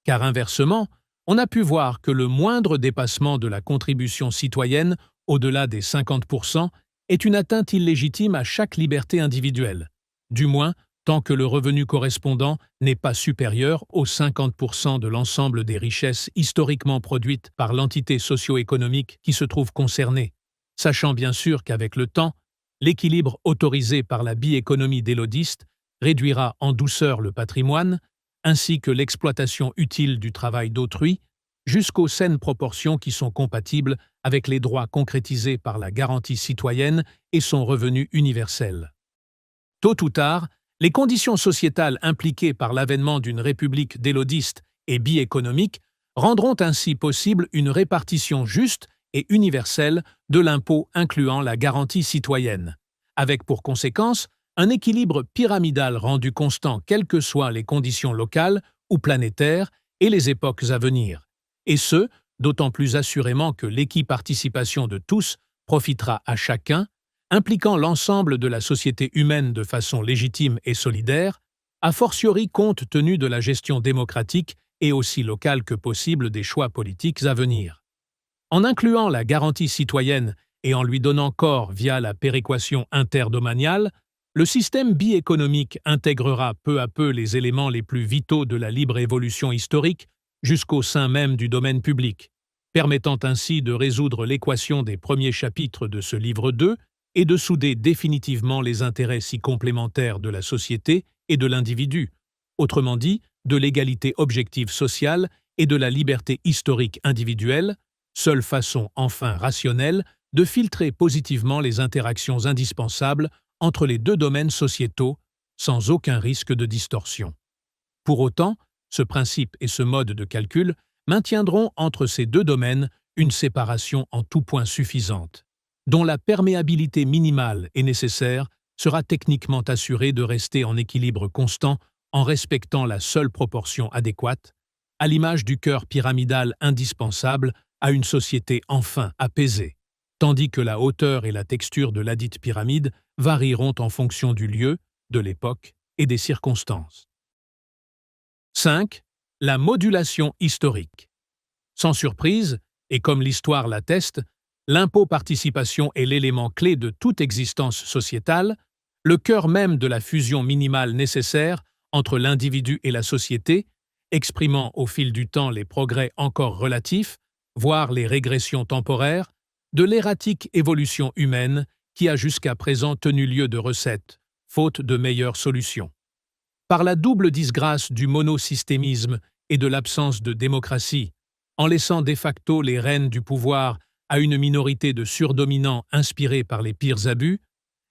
Car inversement, on a pu voir que le moindre dépassement de la contribution citoyenne au-delà des 50% est une atteinte illégitime à chaque liberté individuelle, du moins tant que le revenu correspondant n'est pas supérieur aux 50% de l'ensemble des richesses historiquement produites par l'entité socio-économique qui se trouve concernée, sachant bien sûr qu'avec le temps, l'équilibre autorisé par la bi-économie délodiste réduira en douceur le patrimoine, ainsi que l'exploitation utile du travail d'autrui, jusqu'aux saines proportions qui sont compatibles avec les droits concrétisés par la garantie citoyenne et son revenu universel. Tôt ou tard, les conditions sociétales impliquées par l'avènement d'une république délodiste et bi-économique rendront ainsi possible une répartition juste et universelle de l'impôt incluant la garantie citoyenne, avec pour conséquence un équilibre pyramidal rendu constant quelles que soient les conditions locales ou planétaires et les époques à venir, et ce, d'autant plus assurément que l'équiparticipation de tous profitera à chacun, impliquant l'ensemble de la société humaine de façon légitime et solidaire, a fortiori compte tenu de la gestion démocratique et aussi locale que possible des choix politiques à venir. En incluant la garantie citoyenne et en lui donnant corps via la péréquation interdomaniale, le système bi-économique intégrera peu à peu les éléments les plus vitaux de la libre évolution historique jusqu'au sein même du domaine public, permettant ainsi de résoudre l'équation des premiers chapitres de ce livre 2 et de souder définitivement les intérêts si complémentaires de la société et de l'individu, autrement dit, de l'égalité objective sociale et de la liberté historique individuelle, seule façon enfin rationnelle de filtrer positivement les interactions indispensables entre les deux domaines sociétaux, sans aucun risque de distorsion. Pour autant, ce principe et ce mode de calcul maintiendront entre ces deux domaines une séparation en tout point suffisante, dont la perméabilité minimale et nécessaire sera techniquement assurée de rester en équilibre constant en respectant la seule proportion adéquate, à l'image du cœur pyramidal indispensable à une société enfin apaisée, tandis que la hauteur et la texture de ladite pyramide varieront en fonction du lieu, de l'époque et des circonstances. 5. La modulation historique. Sans surprise, et comme l'histoire l'atteste, l'impôt participation est l'élément clé de toute existence sociétale, le cœur même de la fusion minimale nécessaire entre l'individu et la société, exprimant au fil du temps les progrès encore relatifs, voire les régressions temporaires, de l'erratique évolution humaine qui a jusqu'à présent tenu lieu de recettes, faute de meilleures solutions. Par la double disgrâce du monosystémisme et de l'absence de démocratie, en laissant de facto les rênes du pouvoir à une minorité de surdominants inspirés par les pires abus,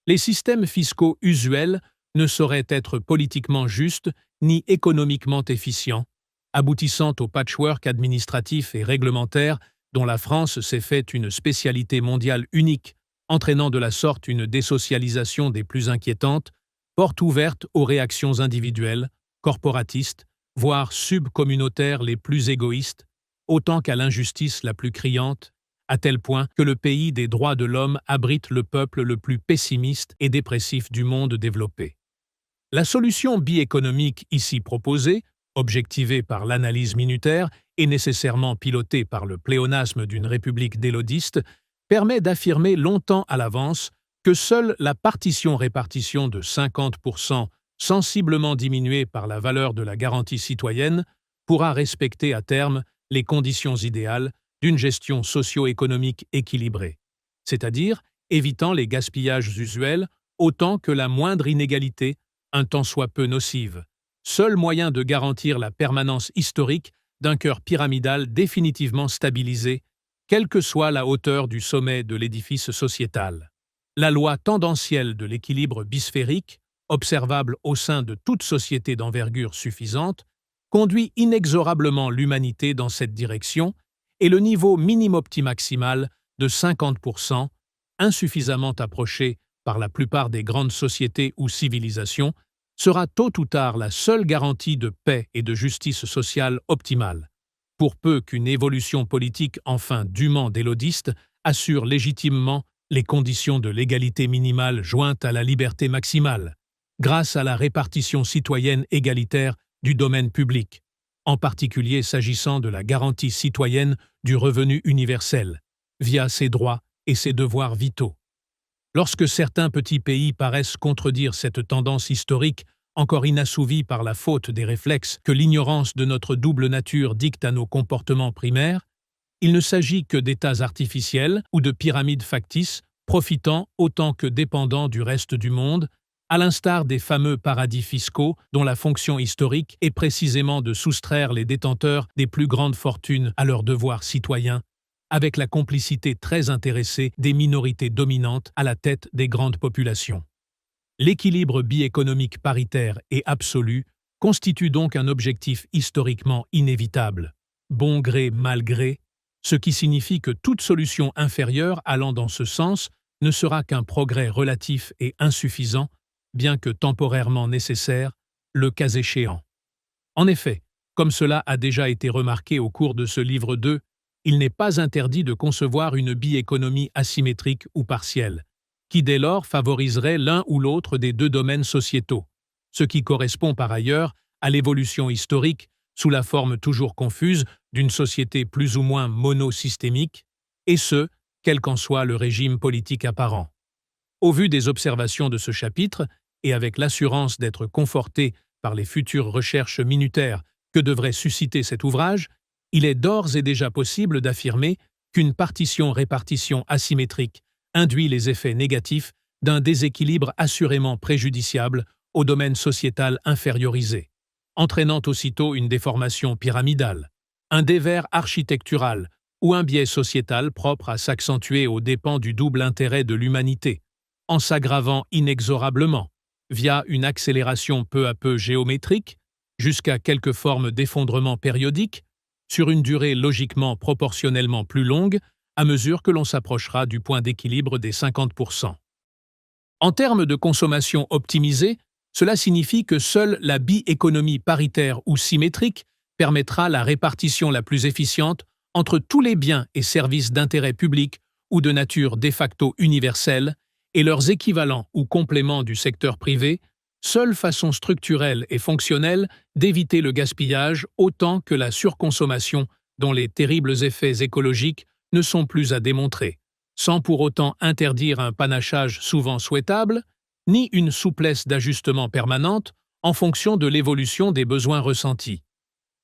les systèmes fiscaux usuels ne sauraient être politiquement justes ni économiquement efficients, aboutissant au patchwork administratif et réglementaire dont la France s'est fait une spécialité mondiale unique, entraînant de la sorte une désocialisation des plus inquiétantes, porte ouverte aux réactions individuelles, corporatistes, voire subcommunautaires les plus égoïstes, autant qu'à l'injustice la plus criante, à tel point que le pays des droits de l'homme abrite le peuple le plus pessimiste et dépressif du monde développé. La solution bi-économique ici proposée, objectivée par l'analyse minutaire et nécessairement pilotée par le pléonasme d'une république délodiste, permet d'affirmer longtemps à l'avance que seule la partition-répartition de 50%, sensiblement diminuée par la valeur de la garantie citoyenne, pourra respecter à terme les conditions idéales d'une gestion socio-économique équilibrée, c'est-à-dire évitant les gaspillages usuels autant que la moindre inégalité, un tant soit peu nocive, seul moyen de garantir la permanence historique d'un cœur pyramidal définitivement stabilisé quelle que soit la hauteur du sommet de l'édifice sociétal. La loi tendancielle de l'équilibre bisphérique, observable au sein de toute société d'envergure suffisante, conduit inexorablement l'humanité dans cette direction et le niveau minimum-maximal de 50%, insuffisamment approché par la plupart des grandes sociétés ou civilisations, sera tôt ou tard la seule garantie de paix et de justice sociale optimale, pour peu qu'une évolution politique enfin dûment délodiste assure légitimement les conditions de l'égalité minimale jointe à la liberté maximale, grâce à la répartition citoyenne égalitaire du domaine public, en particulier s'agissant de la garantie citoyenne du revenu universel, via ses droits et ses devoirs vitaux. Lorsque certains petits pays paraissent contredire cette tendance historique encore inassouvie par la faute des réflexes que l'ignorance de notre double nature dicte à nos comportements primaires, il ne s'agit que d'États artificiels ou de pyramides factices profitant autant que dépendant du reste du monde, à l'instar des fameux paradis fiscaux dont la fonction historique est précisément de soustraire les détenteurs des plus grandes fortunes à leurs devoirs citoyens, avec la complicité très intéressée des minorités dominantes à la tête des grandes populations. L'équilibre biéconomique paritaire et absolu constitue donc un objectif historiquement inévitable, bon gré mal gré, ce qui signifie que toute solution inférieure allant dans ce sens ne sera qu'un progrès relatif et insuffisant, bien que temporairement nécessaire, le cas échéant. En effet, comme cela a déjà été remarqué au cours de ce livre 2, il n'est pas interdit de concevoir une biéconomie asymétrique ou partielle, qui dès lors favoriserait l'un ou l'autre des deux domaines sociétaux, ce qui correspond par ailleurs à l'évolution historique, sous la forme toujours confuse d'une société plus ou moins monosystémique, et ce, quel qu'en soit le régime politique apparent. Au vu des observations de ce chapitre, et avec l'assurance d'être conforté par les futures recherches minutaires que devrait susciter cet ouvrage, il est d'ores et déjà possible d'affirmer qu'une partition-répartition asymétrique induit les effets négatifs d'un déséquilibre assurément préjudiciable au domaine sociétal infériorisé, entraînant aussitôt une déformation pyramidale, un dévers architectural ou un biais sociétal propre à s'accentuer aux dépens du double intérêt de l'humanité, en s'aggravant inexorablement, via une accélération peu à peu géométrique, jusqu'à quelques formes d'effondrement périodique, sur une durée logiquement proportionnellement plus longue, à mesure que l'on s'approchera du point d'équilibre des 50%. En termes de consommation optimisée, cela signifie que seule la biéconomie paritaire ou symétrique permettra la répartition la plus efficiente entre tous les biens et services d'intérêt public ou de nature de facto universelle et leurs équivalents ou compléments du secteur privé, seule façon structurelle et fonctionnelle d'éviter le gaspillage autant que la surconsommation dont les terribles effets écologiques ne sont plus à démontrer, sans pour autant interdire un panachage souvent souhaitable, ni une souplesse d'ajustement permanente en fonction de l'évolution des besoins ressentis.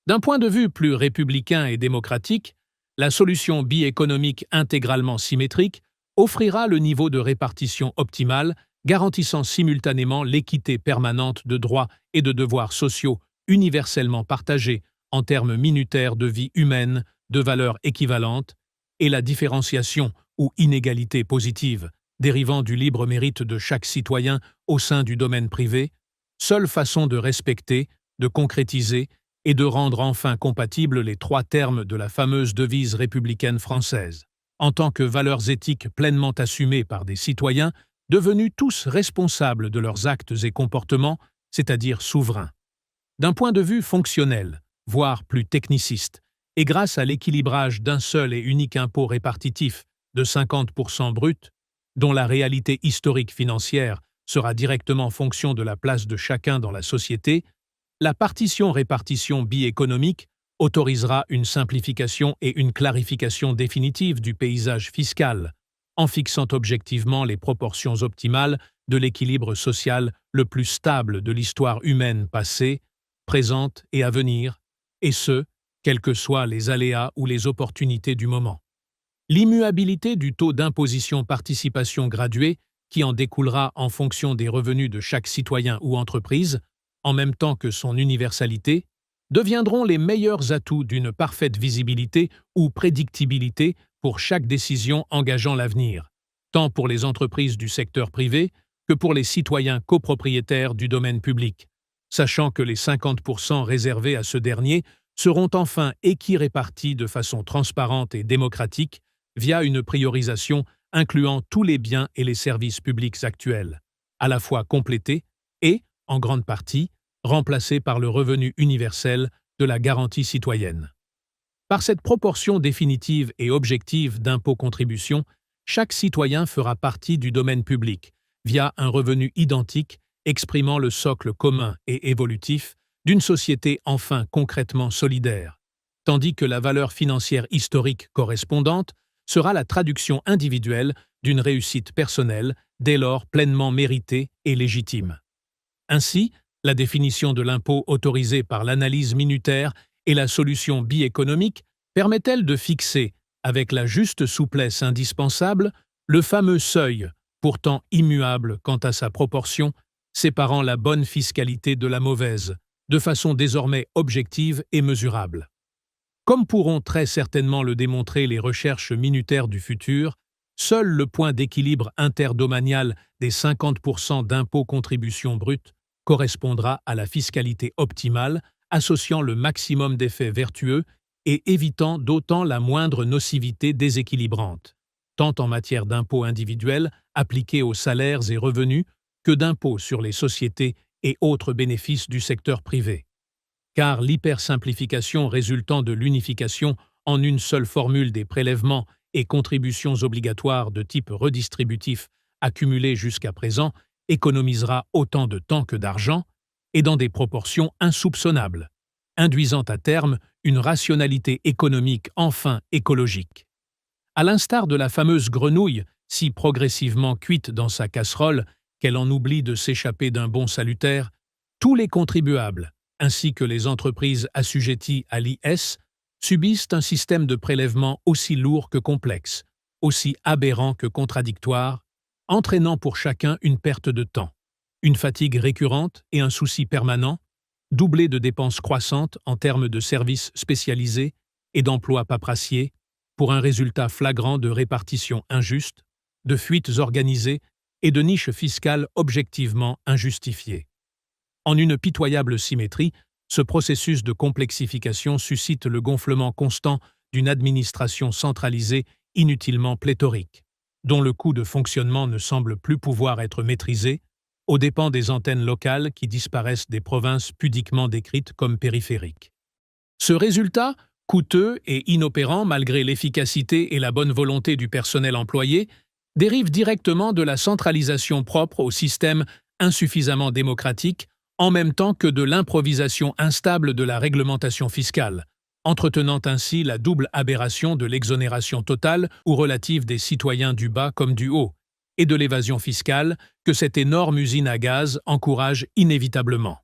D'un point de vue plus républicain et démocratique, la solution biéconomique intégralement symétrique offrira le niveau de répartition optimale garantissant simultanément l'équité permanente de droits et de devoirs sociaux universellement partagés en termes minutaires de vie humaine, de valeurs équivalentes, et la différenciation ou inégalité positive dérivant du libre mérite de chaque citoyen au sein du domaine privé, seule façon de respecter, de concrétiser et de rendre enfin compatibles les trois termes de la fameuse devise républicaine française, en tant que valeurs éthiques pleinement assumées par des citoyens devenus tous responsables de leurs actes et comportements, c'est-à-dire souverains. D'un point de vue fonctionnel, voire plus techniciste, et grâce à l'équilibrage d'un seul et unique impôt répartitif de 50% brut, dont la réalité historique financière sera directement fonction de la place de chacun dans la société, la partition-répartition biéconomique autorisera une simplification et une clarification définitive du paysage fiscal, en fixant objectivement les proportions optimales de l'équilibre social le plus stable de l'histoire humaine passée, présente et à venir, et ce, quels que soient les aléas ou les opportunités du moment. L'immuabilité du taux d'imposition-participation graduée, qui en découlera en fonction des revenus de chaque citoyen ou entreprise, en même temps que son universalité, deviendront les meilleurs atouts d'une parfaite visibilité ou prédictibilité pour chaque décision engageant l'avenir, tant pour les entreprises du secteur privé que pour les citoyens copropriétaires du domaine public, sachant que les 50% réservés à ce dernier seront enfin équirépartis de façon transparente et démocratique via une priorisation incluant tous les biens et les services publics actuels, à la fois complétés et, en grande partie, remplacés par le revenu universel de la garantie citoyenne. Par cette proportion définitive et objective d'impôt-contribution, chaque citoyen fera partie du domaine public, via un revenu identique exprimant le socle commun et évolutif d'une société enfin concrètement solidaire, tandis que la valeur financière historique correspondante sera la traduction individuelle d'une réussite personnelle, dès lors pleinement méritée et légitime. Ainsi, la définition de l'impôt autorisée par l'analyse minutaire et la solution bi-économique permet-elle de fixer, avec la juste souplesse indispensable, le fameux seuil, pourtant immuable quant à sa proportion, séparant la bonne fiscalité de la mauvaise, de façon désormais objective et mesurable. Comme pourront très certainement le démontrer les recherches minutaires du futur, seul le point d'équilibre interdomanial des 50% d'impôt-contribution brute correspondra à la fiscalité optimale, associant le maximum d'effets vertueux et évitant d'autant la moindre nocivité déséquilibrante, tant en matière d'impôts individuels appliqués aux salaires et revenus que d'impôts sur les sociétés et autres bénéfices du secteur privé. Car l'hypersimplification résultant de l'unification en une seule formule des prélèvements et contributions obligatoires de type redistributif accumulés jusqu'à présent économisera autant de temps que d'argent et dans des proportions insoupçonnables, induisant à terme une rationalité économique enfin écologique. À l'instar de la fameuse grenouille, si progressivement cuite dans sa casserole qu'elle en oublie de s'échapper d'un bond salutaire, tous les contribuables, ainsi que les entreprises assujetties à l'IS, subissent un système de prélèvement aussi lourd que complexe, aussi aberrant que contradictoire, entraînant pour chacun une perte de temps, une fatigue récurrente et un souci permanent, doublé de dépenses croissantes en termes de services spécialisés et d'emplois paperassiers, pour un résultat flagrant de répartition injuste, de fuites organisées et de niches fiscales objectivement injustifiées. En une pitoyable symétrie, ce processus de complexification suscite le gonflement constant d'une administration centralisée inutilement pléthorique, dont le coût de fonctionnement ne semble plus pouvoir être maîtrisé, aux dépens des antennes locales qui disparaissent des provinces pudiquement décrites comme périphériques. Ce résultat, coûteux et inopérant malgré l'efficacité et la bonne volonté du personnel employé, dérive directement de la centralisation propre au système insuffisamment démocratique, en même temps que de l'improvisation instable de la réglementation fiscale, entretenant ainsi la double aberration de l'exonération totale ou relative des citoyens du bas comme du haut, et de l'évasion fiscale que cette énorme usine à gaz encourage inévitablement.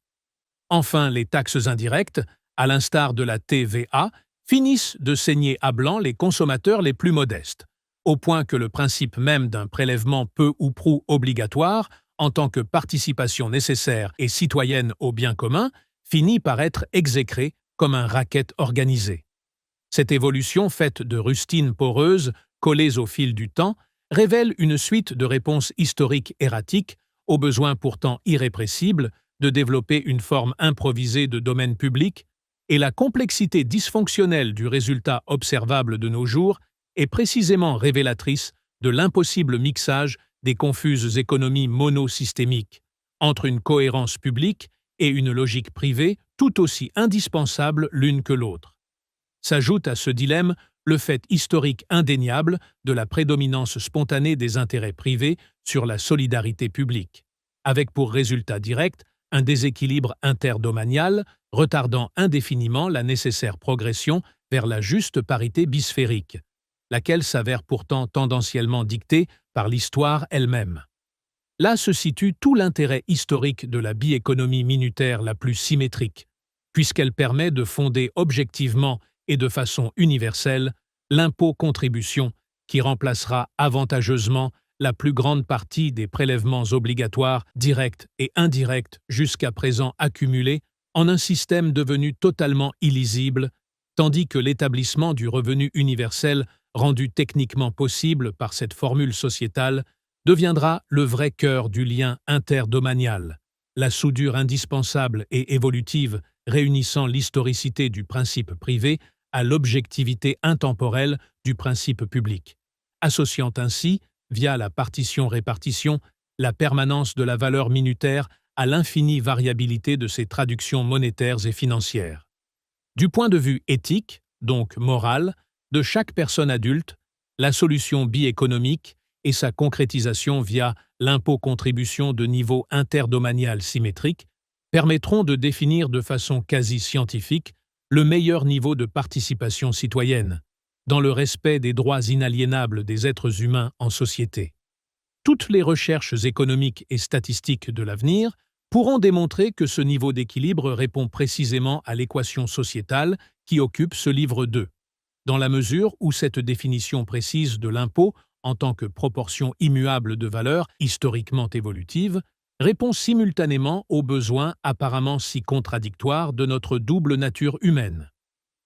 Enfin, les taxes indirectes, à l'instar de la TVA, finissent de saigner à blanc les consommateurs les plus modestes, au point que le principe même d'un prélèvement peu ou prou obligatoire, en tant que participation nécessaire et citoyenne au bien commun, finit par être exécré comme un racket organisé. Cette évolution faite de rustines poreuses, collées au fil du temps, révèle une suite de réponses historiques erratiques, au besoin pourtant irrépressible de développer une forme improvisée de domaine public, et la complexité dysfonctionnelle du résultat observable de nos jours est précisément révélatrice de l'impossible mixage des confuses économies monosystémiques, entre une cohérence publique et une logique privée tout aussi indispensables l'une que l'autre. S'ajoute à ce dilemme le fait historique indéniable de la prédominance spontanée des intérêts privés sur la solidarité publique, avec pour résultat direct un déséquilibre interdomanial retardant indéfiniment la nécessaire progression vers la juste parité bisphérique, laquelle s'avère pourtant tendanciellement dictée par l'histoire elle-même. Là se situe tout l'intérêt historique de la bi-économie minutaire la plus symétrique, puisqu'elle permet de fonder objectivement et de façon universelle l'impôt-contribution qui remplacera avantageusement la plus grande partie des prélèvements obligatoires directs et indirects jusqu'à présent accumulés en un système devenu totalement illisible, tandis que l'établissement du revenu universel rendu techniquement possible par cette formule sociétale, deviendra le vrai cœur du lien interdomanial, la soudure indispensable et évolutive réunissant l'historicité du principe privé à l'objectivité intemporelle du principe public, associant ainsi, via la partition-répartition, la permanence de la valeur minutaire à l'infinie variabilité de ses traductions monétaires et financières. Du point de vue éthique, donc moral, de chaque personne adulte, la solution bi-économique et sa concrétisation via l'impôt-contribution de niveau interdomanial symétrique permettront de définir de façon quasi-scientifique le meilleur niveau de participation citoyenne, dans le respect des droits inaliénables des êtres humains en société. Toutes les recherches économiques et statistiques de l'avenir pourront démontrer que ce niveau d'équilibre répond précisément à l'équation sociétale qui occupe ce livre 2, dans la mesure où cette définition précise de l'impôt en tant que proportion immuable de valeur historiquement évolutive répond simultanément aux besoins apparemment si contradictoires de notre double nature humaine.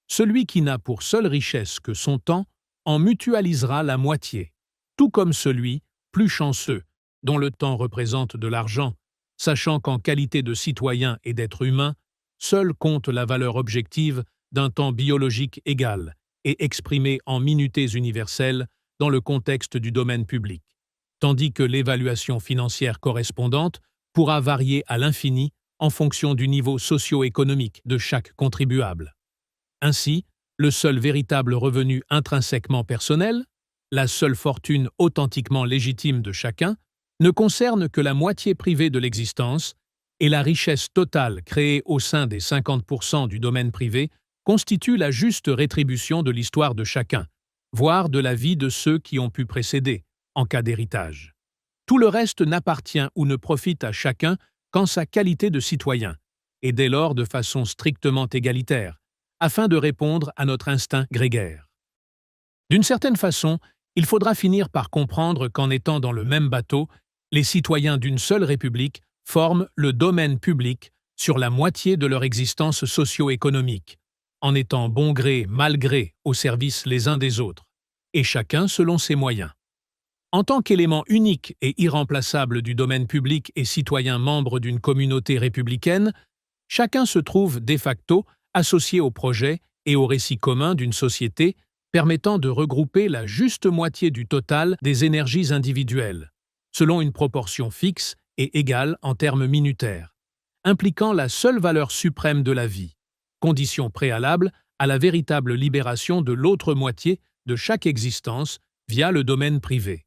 Celui qui n'a pour seule richesse que son temps en mutualisera la moitié, tout comme celui, plus chanceux, dont le temps représente de l'argent, sachant qu'en qualité de citoyen et d'être humain, seule compte la valeur objective d'un temps biologique égal et exprimé en minutées universelles dans le contexte du domaine public, tandis que l'évaluation financière correspondante pourra varier à l'infini en fonction du niveau socio-économique de chaque contribuable. Ainsi, le seul véritable revenu intrinsèquement personnel, la seule fortune authentiquement légitime de chacun, ne concerne que la moitié privée de l'existence, et la richesse totale créée au sein des 50% du domaine privé constitue la juste rétribution de l'histoire de chacun, voire de la vie de ceux qui ont pu précéder, en cas d'héritage. Tout le reste n'appartient ou ne profite à chacun qu'en sa qualité de citoyen, et dès lors de façon strictement égalitaire, afin de répondre à notre instinct grégaire. D'une certaine façon, il faudra finir par comprendre qu'en étant dans le même bateau, les citoyens d'une seule république forment le domaine public sur la moitié de leur existence socio-économique, en étant bon gré, mal gré au service les uns des autres, et chacun selon ses moyens. En tant qu'élément unique et irremplaçable du domaine public et citoyen membre d'une communauté républicaine, chacun se trouve de facto associé au projet et au récit commun d'une société permettant de regrouper la juste moitié du total des énergies individuelles, selon une proportion fixe et égale en termes minutaires, impliquant la seule valeur suprême de la vie, condition préalable à la véritable libération de l'autre moitié de chaque existence via le domaine privé.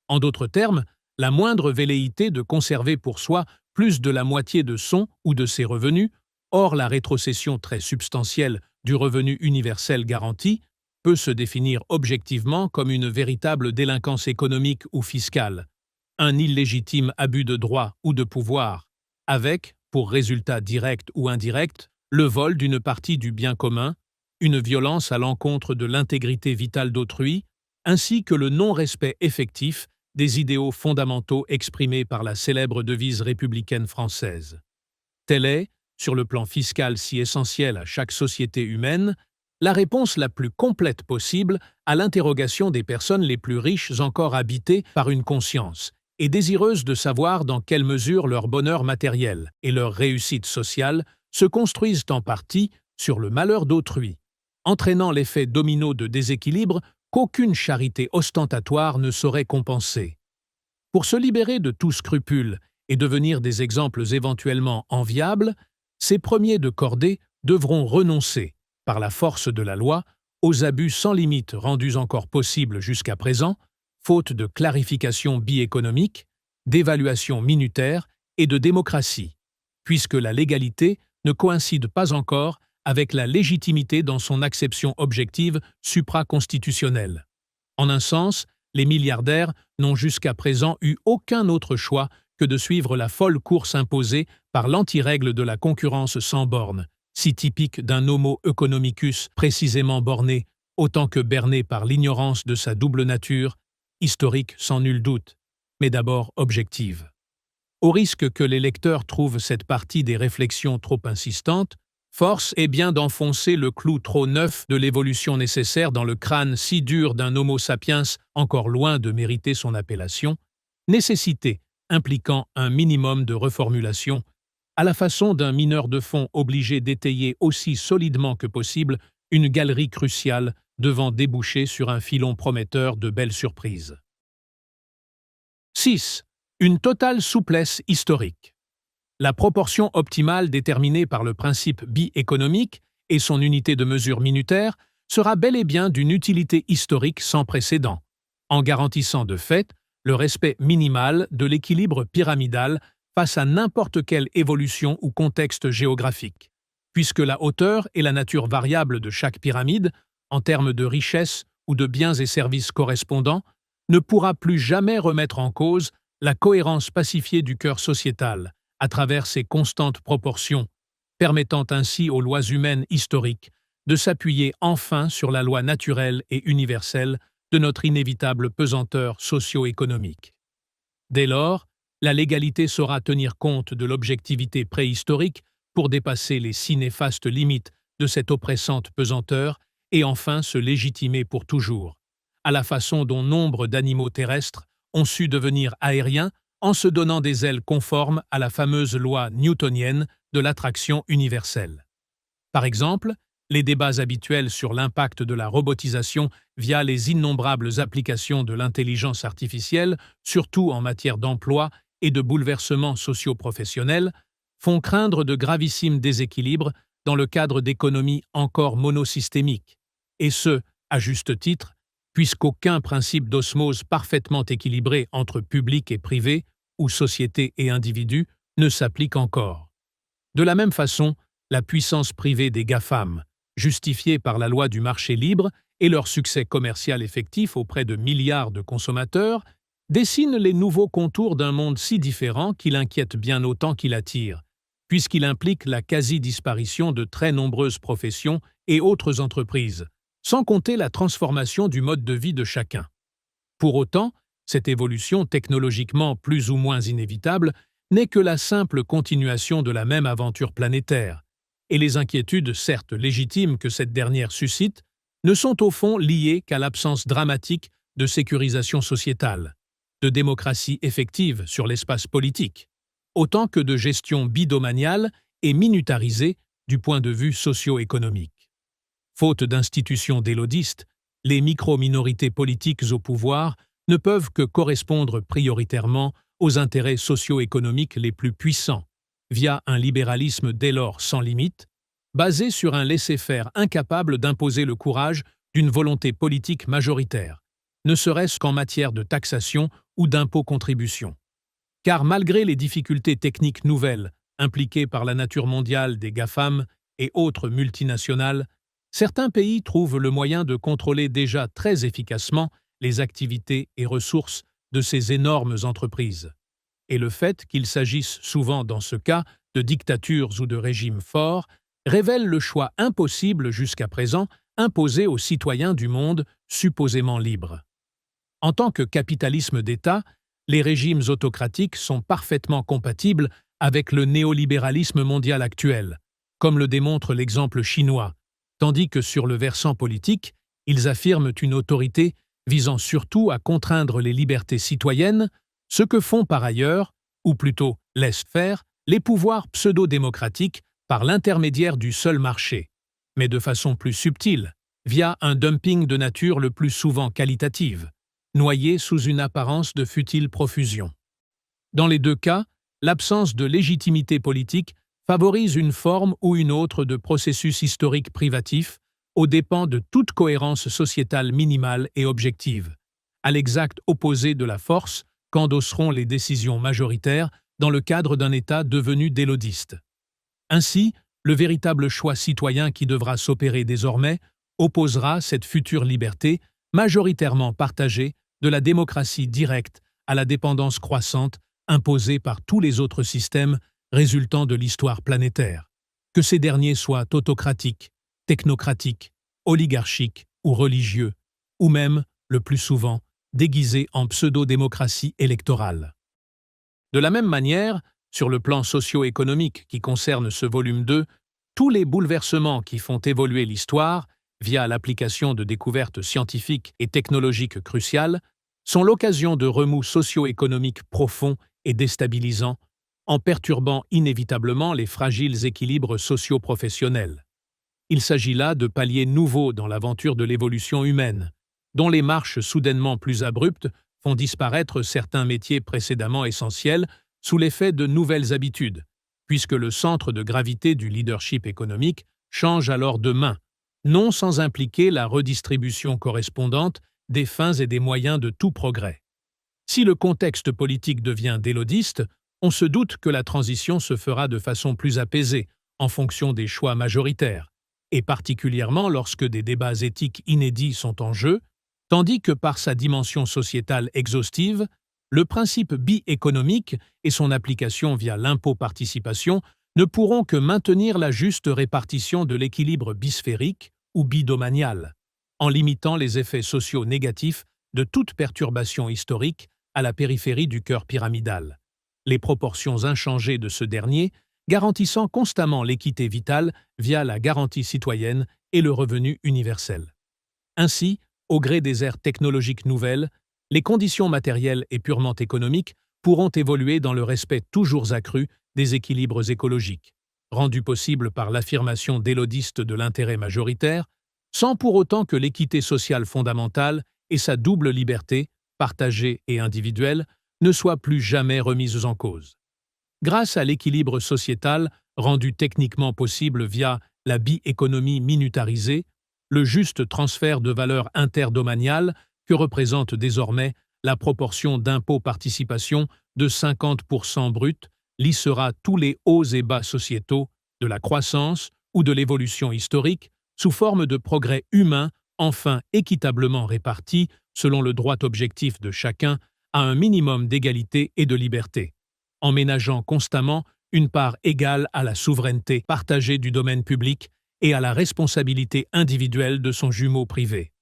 En d'autres termes, la moindre velléité de conserver pour soi plus de la moitié de son ou de ses revenus, hors la rétrocession très substantielle du revenu universel garanti, peut se définir objectivement comme une véritable délinquance économique ou fiscale, un illégitime abus de droit ou de pouvoir, avec, pour résultat direct ou indirect, le vol d'une partie du bien commun, une violence à l'encontre de l'intégrité vitale d'autrui, ainsi que le non-respect effectif des idéaux fondamentaux exprimés par la célèbre devise républicaine française. Telle est, sur le plan fiscal si essentiel à chaque société humaine, la réponse la plus complète possible à l'interrogation des personnes les plus riches encore habitées par une conscience et désireuses de savoir dans quelle mesure leur bonheur matériel et leur réussite sociale se construisent en partie sur le malheur d'autrui, entraînant l'effet domino de déséquilibre qu'aucune charité ostentatoire ne saurait compenser. Pour se libérer de tout scrupule et devenir des exemples éventuellement enviables, ces premiers de cordée devront renoncer, par la force de la loi, aux abus sans limite rendus encore possibles jusqu'à présent, faute de clarification bi-économique, d'évaluation minutaire et de démocratie, puisque la légalité ne coïncide pas encore avec la légitimité dans son acception objective supraconstitutionnelle. En un sens, les milliardaires n'ont jusqu'à présent eu aucun autre choix que de suivre la folle course imposée par l'anti-règle de la concurrence sans bornes, si typique d'un homo economicus précisément borné, autant que berné par l'ignorance de sa double nature, historique sans nul doute, mais d'abord objective. Au risque que les lecteurs trouvent cette partie des réflexions trop insistante, Force est bien d'enfoncer le clou trop neuf de l'évolution nécessaire dans le crâne si dur d'un Homo sapiens encore loin de mériter son appellation, nécessité impliquant un minimum de reformulation, à la façon d'un mineur de fond obligé d'étayer aussi solidement que possible une galerie cruciale devant déboucher sur un filon prometteur de belles surprises. 6. Une totale souplesse historique. La proportion optimale déterminée par le principe bi-économique et son unité de mesure minutaire sera bel et bien d'une utilité historique sans précédent, en garantissant de fait le respect minimal de l'équilibre pyramidal face à n'importe quelle évolution ou contexte géographique, puisque la hauteur et la nature variable de chaque pyramide, en termes de richesse ou de biens et services correspondants, ne pourra plus jamais remettre en cause la cohérence pacifiée du cœur sociétal, à travers ses constantes proportions, permettant ainsi aux lois humaines historiques de s'appuyer enfin sur la loi naturelle et universelle de notre inévitable pesanteur socio-économique. Dès lors, la légalité saura tenir compte de l'objectivité préhistorique pour dépasser les si néfastes limites de cette oppressante pesanteur et enfin se légitimer pour toujours, à la façon dont nombre d'animaux terrestres ont su devenir aériens en se donnant des ailes conformes à la fameuse loi newtonienne de l'attraction universelle. Par exemple, les débats habituels sur l'impact de la robotisation via les innombrables applications de l'intelligence artificielle, surtout en matière d'emploi et de bouleversements socio-professionnels, font craindre de gravissimes déséquilibres dans le cadre d'économies encore monosystémiques, et ce, à juste titre, puisqu'aucun principe d'osmose parfaitement équilibré entre public et privé, ou société et individu, ne s'applique encore. De la même façon, la puissance privée des GAFAM, justifiée par la loi du marché libre et leur succès commercial effectif auprès de milliards de consommateurs, dessine les nouveaux contours d'un monde si différent qu'il inquiète bien autant qu'il attire, puisqu'il implique la quasi-disparition de très nombreuses professions et autres entreprises, sans compter la transformation du mode de vie de chacun. Pour autant, cette évolution technologiquement plus ou moins inévitable n'est que la simple continuation de la même aventure planétaire, et les inquiétudes certes légitimes que cette dernière suscite ne sont au fond liées qu'à l'absence dramatique de sécurisation sociétale, de démocratie effective sur l'espace politique, autant que de gestion bidomaniale et minutarisée du point de vue socio-économique. Faute d'institutions délodistes, les micro-minorités politiques au pouvoir ne peuvent que correspondre prioritairement aux intérêts socio-économiques les plus puissants, via un libéralisme dès lors sans limite, basé sur un laisser-faire incapable d'imposer le courage d'une volonté politique majoritaire, ne serait-ce qu'en matière de taxation ou d'impôt-contribution. Car malgré les difficultés techniques nouvelles impliquées par la nature mondiale des GAFAM et autres multinationales, certains pays trouvent le moyen de contrôler déjà très efficacement les activités et ressources de ces énormes entreprises. Et le fait qu'il s'agisse souvent dans ce cas de dictatures ou de régimes forts révèle le choix impossible jusqu'à présent imposé aux citoyens du monde supposément libres. En tant que capitalisme d'État, les régimes autocratiques sont parfaitement compatibles avec le néolibéralisme mondial actuel, comme le démontre l'exemple chinois, tandis que sur le versant politique, ils affirment une autorité visant surtout à contraindre les libertés citoyennes, ce que font par ailleurs, ou plutôt laissent faire, les pouvoirs pseudo-démocratiques par l'intermédiaire du seul marché, mais de façon plus subtile, via un dumping de nature le plus souvent qualitative, noyé sous une apparence de futile profusion. Dans les deux cas, l'absence de légitimité politique favorise une forme ou une autre de processus historique privatif aux dépens de toute cohérence sociétale minimale et objective, à l'exact opposé de la force qu'endosseront les décisions majoritaires dans le cadre d'un État devenu délodiste. Ainsi, le véritable choix citoyen qui devra s'opérer désormais opposera cette future liberté majoritairement partagée de la démocratie directe à la dépendance croissante imposée par tous les autres systèmes résultant de l'histoire planétaire, que ces derniers soient autocratiques, technocratiques, oligarchiques ou religieux, ou même, le plus souvent, déguisés en pseudo-démocratie électorale. De la même manière, sur le plan socio-économique qui concerne ce volume 2, Tous les bouleversements qui font évoluer l'histoire, via l'application de découvertes scientifiques et technologiques cruciales, sont l'occasion de remous socio-économiques profonds et déstabilisants, en perturbant inévitablement les fragiles équilibres socio-professionnels. Il s'agit là de paliers nouveaux dans l'aventure de l'évolution humaine, dont les marches soudainement plus abruptes font disparaître certains métiers précédemment essentiels sous l'effet de nouvelles habitudes, puisque le centre de gravité du leadership économique change alors de main, non sans impliquer la redistribution correspondante des fins et des moyens de tout progrès. Si le contexte politique devient délodiste, on se doute que la transition se fera de façon plus apaisée, en fonction des choix majoritaires, et particulièrement lorsque des débats éthiques inédits sont en jeu, tandis que par sa dimension sociétale exhaustive, le principe bi-économique et son application via l'impôt-participation ne pourront que maintenir la juste répartition de l'équilibre bisphérique ou bidomanial, en limitant les effets sociaux négatifs de toute perturbation historique à la périphérie du cœur pyramidal, les proportions inchangées de ce dernier garantissant constamment l'équité vitale via la garantie citoyenne et le revenu universel. Ainsi, au gré des ères technologiques nouvelles, les conditions matérielles et purement économiques pourront évoluer dans le respect toujours accru des équilibres écologiques, rendus possibles par l'affirmation délodiste de l'intérêt majoritaire, sans pour autant que l'équité sociale fondamentale et sa double liberté, partagée et individuelle, ne soient plus jamais remises en cause. Grâce à l'équilibre sociétal rendu techniquement possible via la bi-économie minutarisée, le juste transfert de valeur interdomaniale que représente désormais la proportion d'impôt-participation de 50% brut lissera tous les hauts et bas sociétaux, de la croissance ou de l'évolution historique, sous forme de progrès humains enfin équitablement répartis selon le droit objectif de chacun à un minimum d'égalité et de liberté, en ménageant constamment une part égale à la souveraineté partagée du domaine public et à la responsabilité individuelle de son jumeau privé.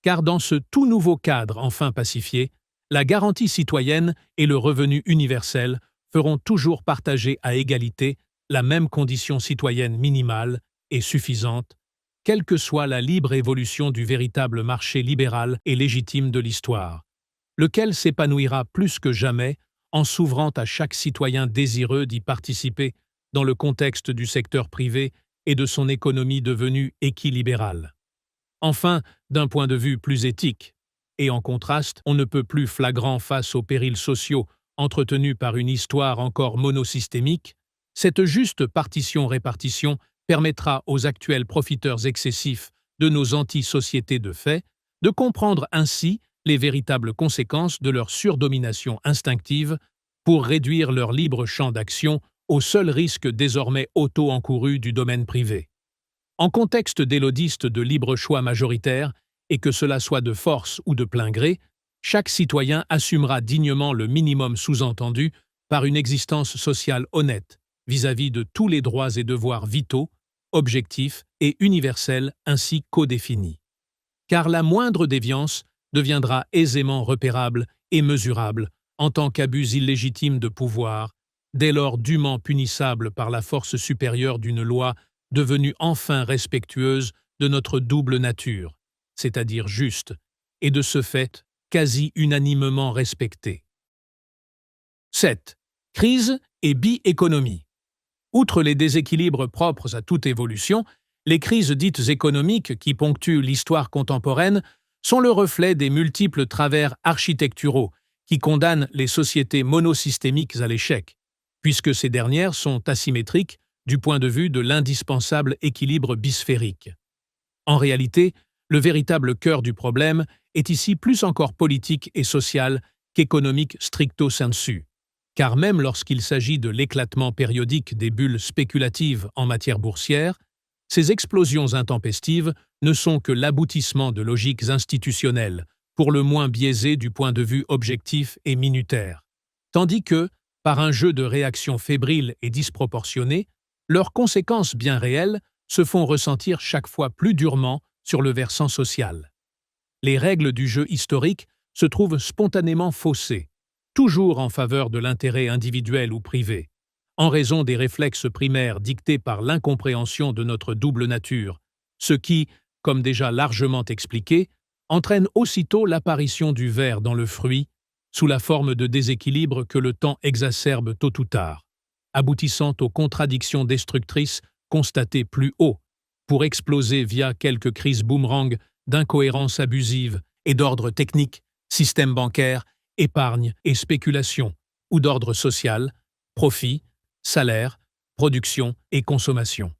Car dans ce tout nouveau cadre enfin pacifié, la garantie citoyenne et le revenu universel feront toujours partager à égalité la même condition citoyenne minimale et suffisante, quelle que soit la libre évolution du véritable marché libéral et légitime de l'histoire, lequel s'épanouira plus que jamais en s'ouvrant à chaque citoyen désireux d'y participer dans le contexte du secteur privé et de son économie devenue équilibérale. Enfin, d'un point de vue plus éthique, et en contraste, on ne peut plus flagrant face aux périls sociaux entretenus par une histoire encore monosystémique, cette juste partition-répartition permettra aux actuels profiteurs excessifs de nos anti-sociétés de fait de comprendre ainsi les véritables conséquences de leur surdomination instinctive pour réduire leur libre champ d'action au seul risque désormais auto-encouru du domaine privé. En contexte délodiste de libre choix majoritaire, et que cela soit de force ou de plein gré, chaque citoyen assumera dignement le minimum sous-entendu par une existence sociale honnête vis-à-vis de tous les droits et devoirs vitaux, objectifs et universels ainsi codéfinis. Car la moindre déviance deviendra aisément repérable et mesurable en tant qu'abus illégitime de pouvoir, dès lors dûment punissable par la force supérieure d'une loi devenue enfin respectueuse de notre double nature, c'est-à-dire juste, et de ce fait quasi unanimement respectée. 7. Crise et bi-économie. Outre les déséquilibres propres à toute évolution, les crises dites économiques qui ponctuent l'histoire contemporaine sont le reflet des multiples travers architecturaux qui condamnent les sociétés monosystémiques à l'échec, puisque ces dernières sont asymétriques du point de vue de l'indispensable équilibre bisphérique. En réalité, le véritable cœur du problème est ici plus encore politique et social qu'économique stricto sensu, car même lorsqu'il s'agit de l'éclatement périodique des bulles spéculatives en matière boursière, ces explosions intempestives ne sont que l'aboutissement de logiques institutionnelles, pour le moins biaisées du point de vue objectif et minutaire, tandis que, par un jeu de réactions fébriles et disproportionnées, leurs conséquences bien réelles se font ressentir chaque fois plus durement sur le versant social. Les règles du jeu historique se trouvent spontanément faussées, toujours en faveur de l'intérêt individuel ou privé, en raison des réflexes primaires dictés par l'incompréhension de notre double nature, ce qui, comme déjà largement expliqué, entraîne aussitôt l'apparition du ver dans le fruit, sous la forme de déséquilibres que le temps exacerbe tôt ou tard, aboutissant aux contradictions destructrices constatées plus haut, pour exploser via quelques crises boomerang d'incohérences abusives et d'ordre technique, système bancaire, épargne et spéculation, ou d'ordre social, profit, salaire, production et consommation.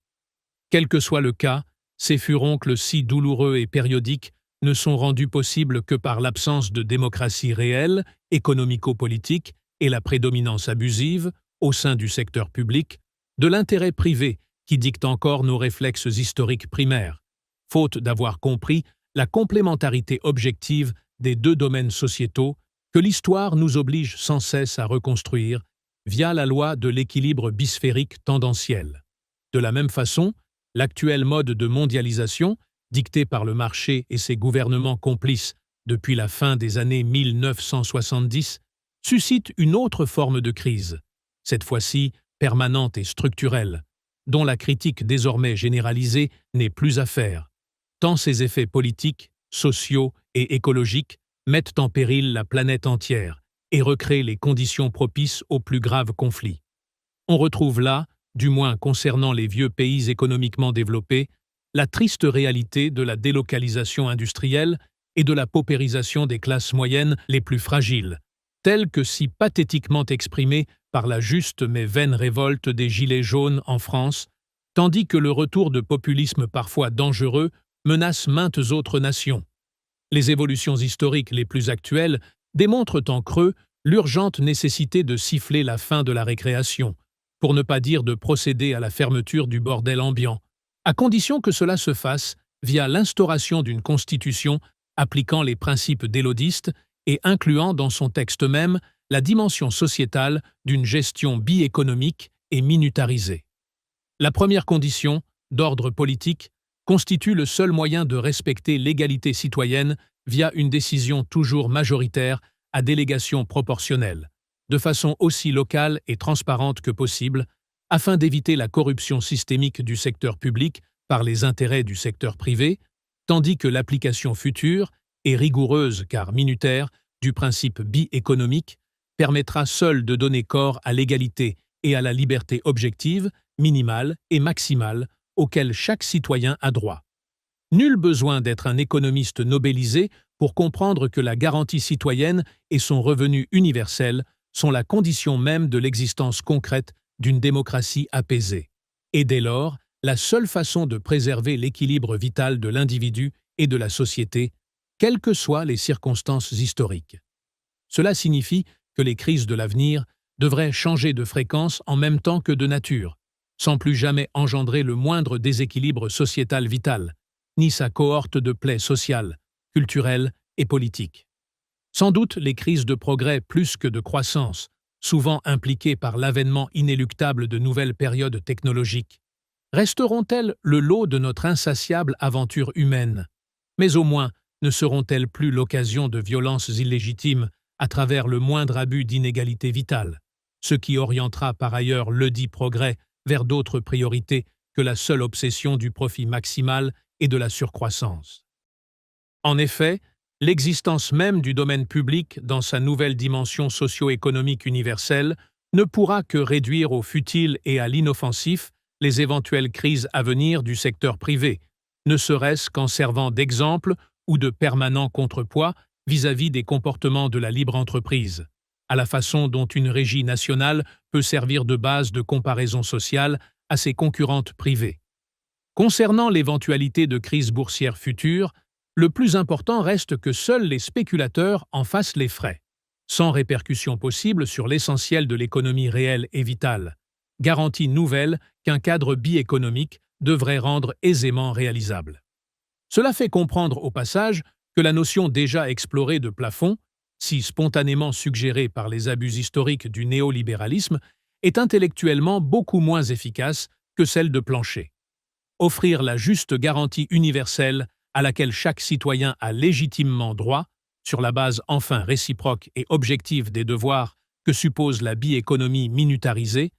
Quel que soit le cas, ces furoncles si douloureux et périodiques ne sont rendus possibles que par l'absence de démocratie réelle, économico-politique et la prédominance abusive, au sein du secteur public, de l'intérêt privé qui dicte encore nos réflexes historiques primaires, faute d'avoir compris la complémentarité objective des deux domaines sociétaux que l'histoire nous oblige sans cesse à reconstruire via la loi de l'équilibre bisphérique tendanciel. De la même façon, l'actuel mode de mondialisation, dicté par le marché et ses gouvernements complices depuis la fin des années 1970, suscite une autre forme de crise, cette fois-ci permanente et structurelle, dont la critique désormais généralisée n'est plus à faire, tant ses effets politiques, sociaux et écologiques mettent en péril la planète entière et recréent les conditions propices aux plus graves conflits. On retrouve là, du moins concernant les vieux pays économiquement développés, la triste réalité de la délocalisation industrielle et de la paupérisation des classes moyennes les plus fragiles, telle que si pathétiquement exprimée par la juste mais vaine révolte des Gilets jaunes en France, tandis que le retour de populisme parfois dangereux menace maintes autres nations. Les évolutions historiques les plus actuelles démontrent en creux l'urgente nécessité de siffler la fin de la récréation, pour ne pas dire de procéder à la fermeture du bordel ambiant, à condition que cela se fasse via l'instauration d'une constitution appliquant les principes délodistes et incluant dans son texte même la dimension sociétale d'une gestion biéconomique et minutarisée. La première condition, d'ordre politique, constitue le seul moyen de respecter l'égalité citoyenne via une décision toujours majoritaire à délégation proportionnelle, de façon aussi locale et transparente que possible, afin d'éviter la corruption systémique du secteur public par les intérêts du secteur privé, tandis que l'application future, et rigoureuse car minutaire, du principe biéconomique permettra seule de donner corps à l'égalité et à la liberté objective, minimale et maximale, auxquelles chaque citoyen a droit. Nul besoin d'être un économiste nobélisé pour comprendre que la garantie citoyenne et son revenu universel sont la condition même de l'existence concrète d'une démocratie apaisée, et dès lors, la seule façon de préserver l'équilibre vital de l'individu et de la société, quelles que soient les circonstances historiques. Cela signifie que les crises de l'avenir devraient changer de fréquence en même temps que de nature, sans plus jamais engendrer le moindre déséquilibre sociétal vital, ni sa cohorte de plaies sociales, culturelles et politiques. Sans doute les crises de progrès plus que de croissance, souvent impliquées par l'avènement inéluctable de nouvelles périodes technologiques, resteront-elles le lot de notre insatiable aventure humaine, mais au moins ne seront-elles plus l'occasion de violences illégitimes à travers le moindre abus d'inégalité vitale, ce qui orientera par ailleurs ledit progrès vers d'autres priorités que la seule obsession du profit maximal et de la surcroissance. En effet, l'existence même du domaine public dans sa nouvelle dimension socio-économique universelle ne pourra que réduire au futile et à l'inoffensif les éventuelles crises à venir du secteur privé, ne serait-ce qu'en servant d'exemple ou de permanent contrepoids vis-à-vis des comportements de la libre entreprise, à la façon dont une régie nationale peut servir de base de comparaison sociale à ses concurrentes privées. Concernant l'éventualité de crise boursière future, le plus important reste que seuls les spéculateurs en fassent les frais, sans répercussion possible sur l'essentiel de l'économie réelle et vitale, garantie nouvelle qu'un cadre biéconomique devrait rendre aisément réalisable. Cela fait comprendre au passage que la notion déjà explorée de plafond, si spontanément suggérée par les abus historiques du néolibéralisme, est intellectuellement beaucoup moins efficace que celle de plancher. Offrir la juste garantie universelle à laquelle chaque citoyen a légitimement droit, sur la base enfin réciproque et objective des devoirs que suppose la biéconomie minutarisée,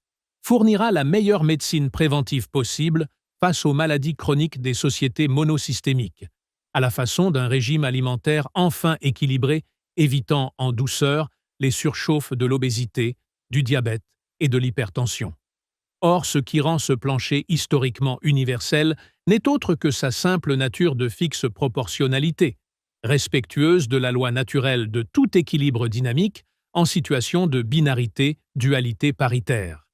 fournira la meilleure médecine préventive possible face aux maladies chroniques des sociétés monosystémiques, à la façon d'un régime alimentaire enfin équilibré, évitant en douceur les surchauffes de l'obésité, du diabète et de l'hypertension. Or, ce qui rend ce plancher historiquement universel n'est autre que sa simple nature de fixe proportionnalité, respectueuse de la loi naturelle de tout équilibre dynamique en situation de binarité, dualité paritaire.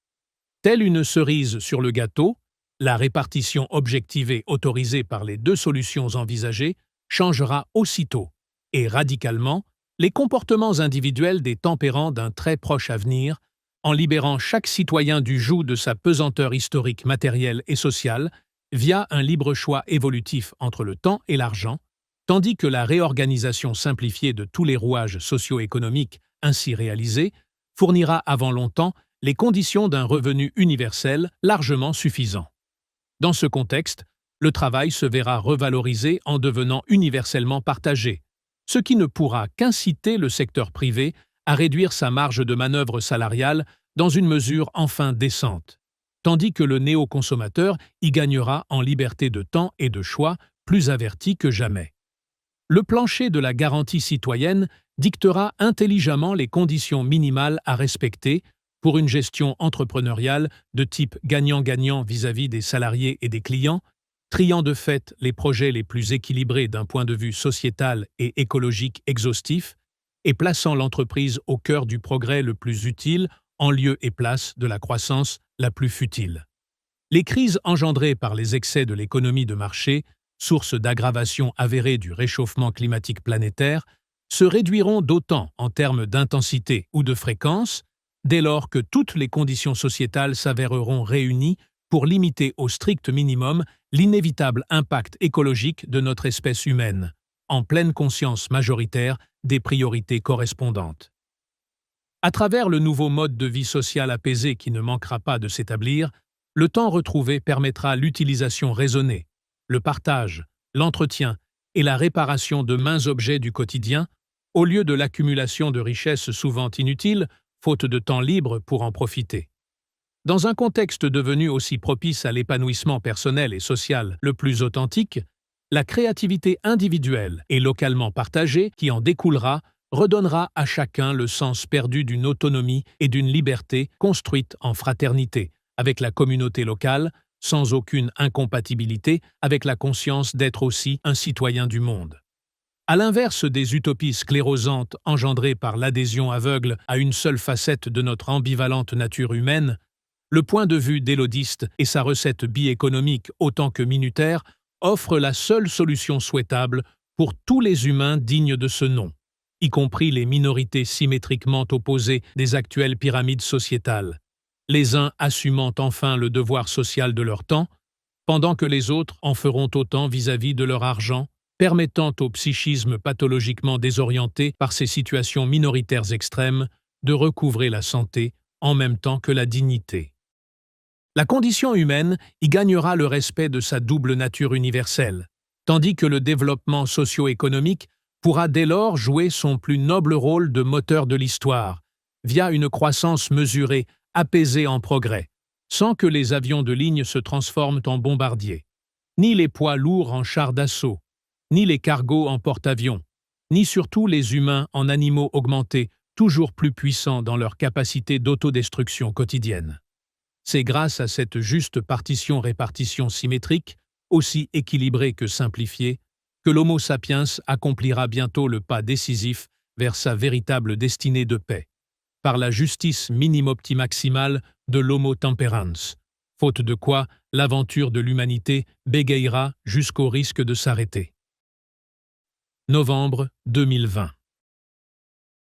Telle une cerise sur le gâteau, la répartition objectivée autorisée par les deux solutions envisagées changera aussitôt et radicalement les comportements individuels des tempérants d'un très proche avenir, en libérant chaque citoyen du joug de sa pesanteur historique matérielle et sociale via un libre choix évolutif entre le temps et l'argent, tandis que la réorganisation simplifiée de tous les rouages socio-économiques ainsi réalisés fournira avant longtemps les conditions d'un revenu universel largement suffisant. Dans ce contexte, le travail se verra revalorisé en devenant universellement partagé, ce qui ne pourra qu'inciter le secteur privé à réduire sa marge de manœuvre salariale dans une mesure enfin décente, tandis que le néo-consommateur y gagnera en liberté de temps et de choix plus averti que jamais. Le plancher de la garantie citoyenne dictera intelligemment les conditions minimales à respecter pour une gestion entrepreneuriale de type gagnant-gagnant vis-à-vis des salariés et des clients, triant de fait les projets les plus équilibrés d'un point de vue sociétal et écologique exhaustif, et plaçant l'entreprise au cœur du progrès le plus utile en lieu et place de la croissance la plus futile. Les crises engendrées par les excès de l'économie de marché, source d'aggravation avérée du réchauffement climatique planétaire, se réduiront d'autant en termes d'intensité ou de fréquence dès lors que toutes les conditions sociétales s'avéreront réunies pour limiter au strict minimum l'inévitable impact écologique de notre espèce humaine, en pleine conscience majoritaire des priorités correspondantes. À travers le nouveau mode de vie social apaisé qui ne manquera pas de s'établir, le temps retrouvé permettra l'utilisation raisonnée, le partage, l'entretien et la réparation de maints objets du quotidien, au lieu de l'accumulation de richesses souvent inutiles, faute de temps libre pour en profiter. Dans un contexte devenu aussi propice à l'épanouissement personnel et social le plus authentique, la créativité individuelle et localement partagée qui en découlera redonnera à chacun le sens perdu d'une autonomie et d'une liberté construite en fraternité avec la communauté locale, sans aucune incompatibilité avec la conscience d'être aussi un citoyen du monde. À l'inverse des utopies sclérosantes engendrées par l'adhésion aveugle à une seule facette de notre ambivalente nature humaine, le point de vue d'Élodiste et sa recette bi-économique autant que minutaire offrent la seule solution souhaitable pour tous les humains dignes de ce nom, y compris les minorités symétriquement opposées des actuelles pyramides sociétales, les uns assumant enfin le devoir social de leur temps, pendant que les autres en feront autant vis-à-vis de leur argent, permettant au psychisme pathologiquement désorienté par ces situations minoritaires extrêmes de recouvrer la santé en même temps que la dignité. La condition humaine y gagnera le respect de sa double nature universelle, tandis que le développement socio-économique pourra dès lors jouer son plus noble rôle de moteur de l'histoire, via une croissance mesurée, apaisée en progrès, sans que les avions de ligne se transforment en bombardiers, ni les poids lourds en chars d'assaut, ni les cargos en porte-avions, ni surtout les humains en animaux augmentés, toujours plus puissants dans leur capacité d'autodestruction quotidienne. C'est grâce à cette juste partition-répartition symétrique, aussi équilibrée que simplifiée, que l'Homo sapiens accomplira bientôt le pas décisif vers sa véritable destinée de paix, par la justice minimum-maximale de l'Homo temperans, faute de quoi l'aventure de l'humanité bégayera jusqu'au risque de s'arrêter. Novembre 2020.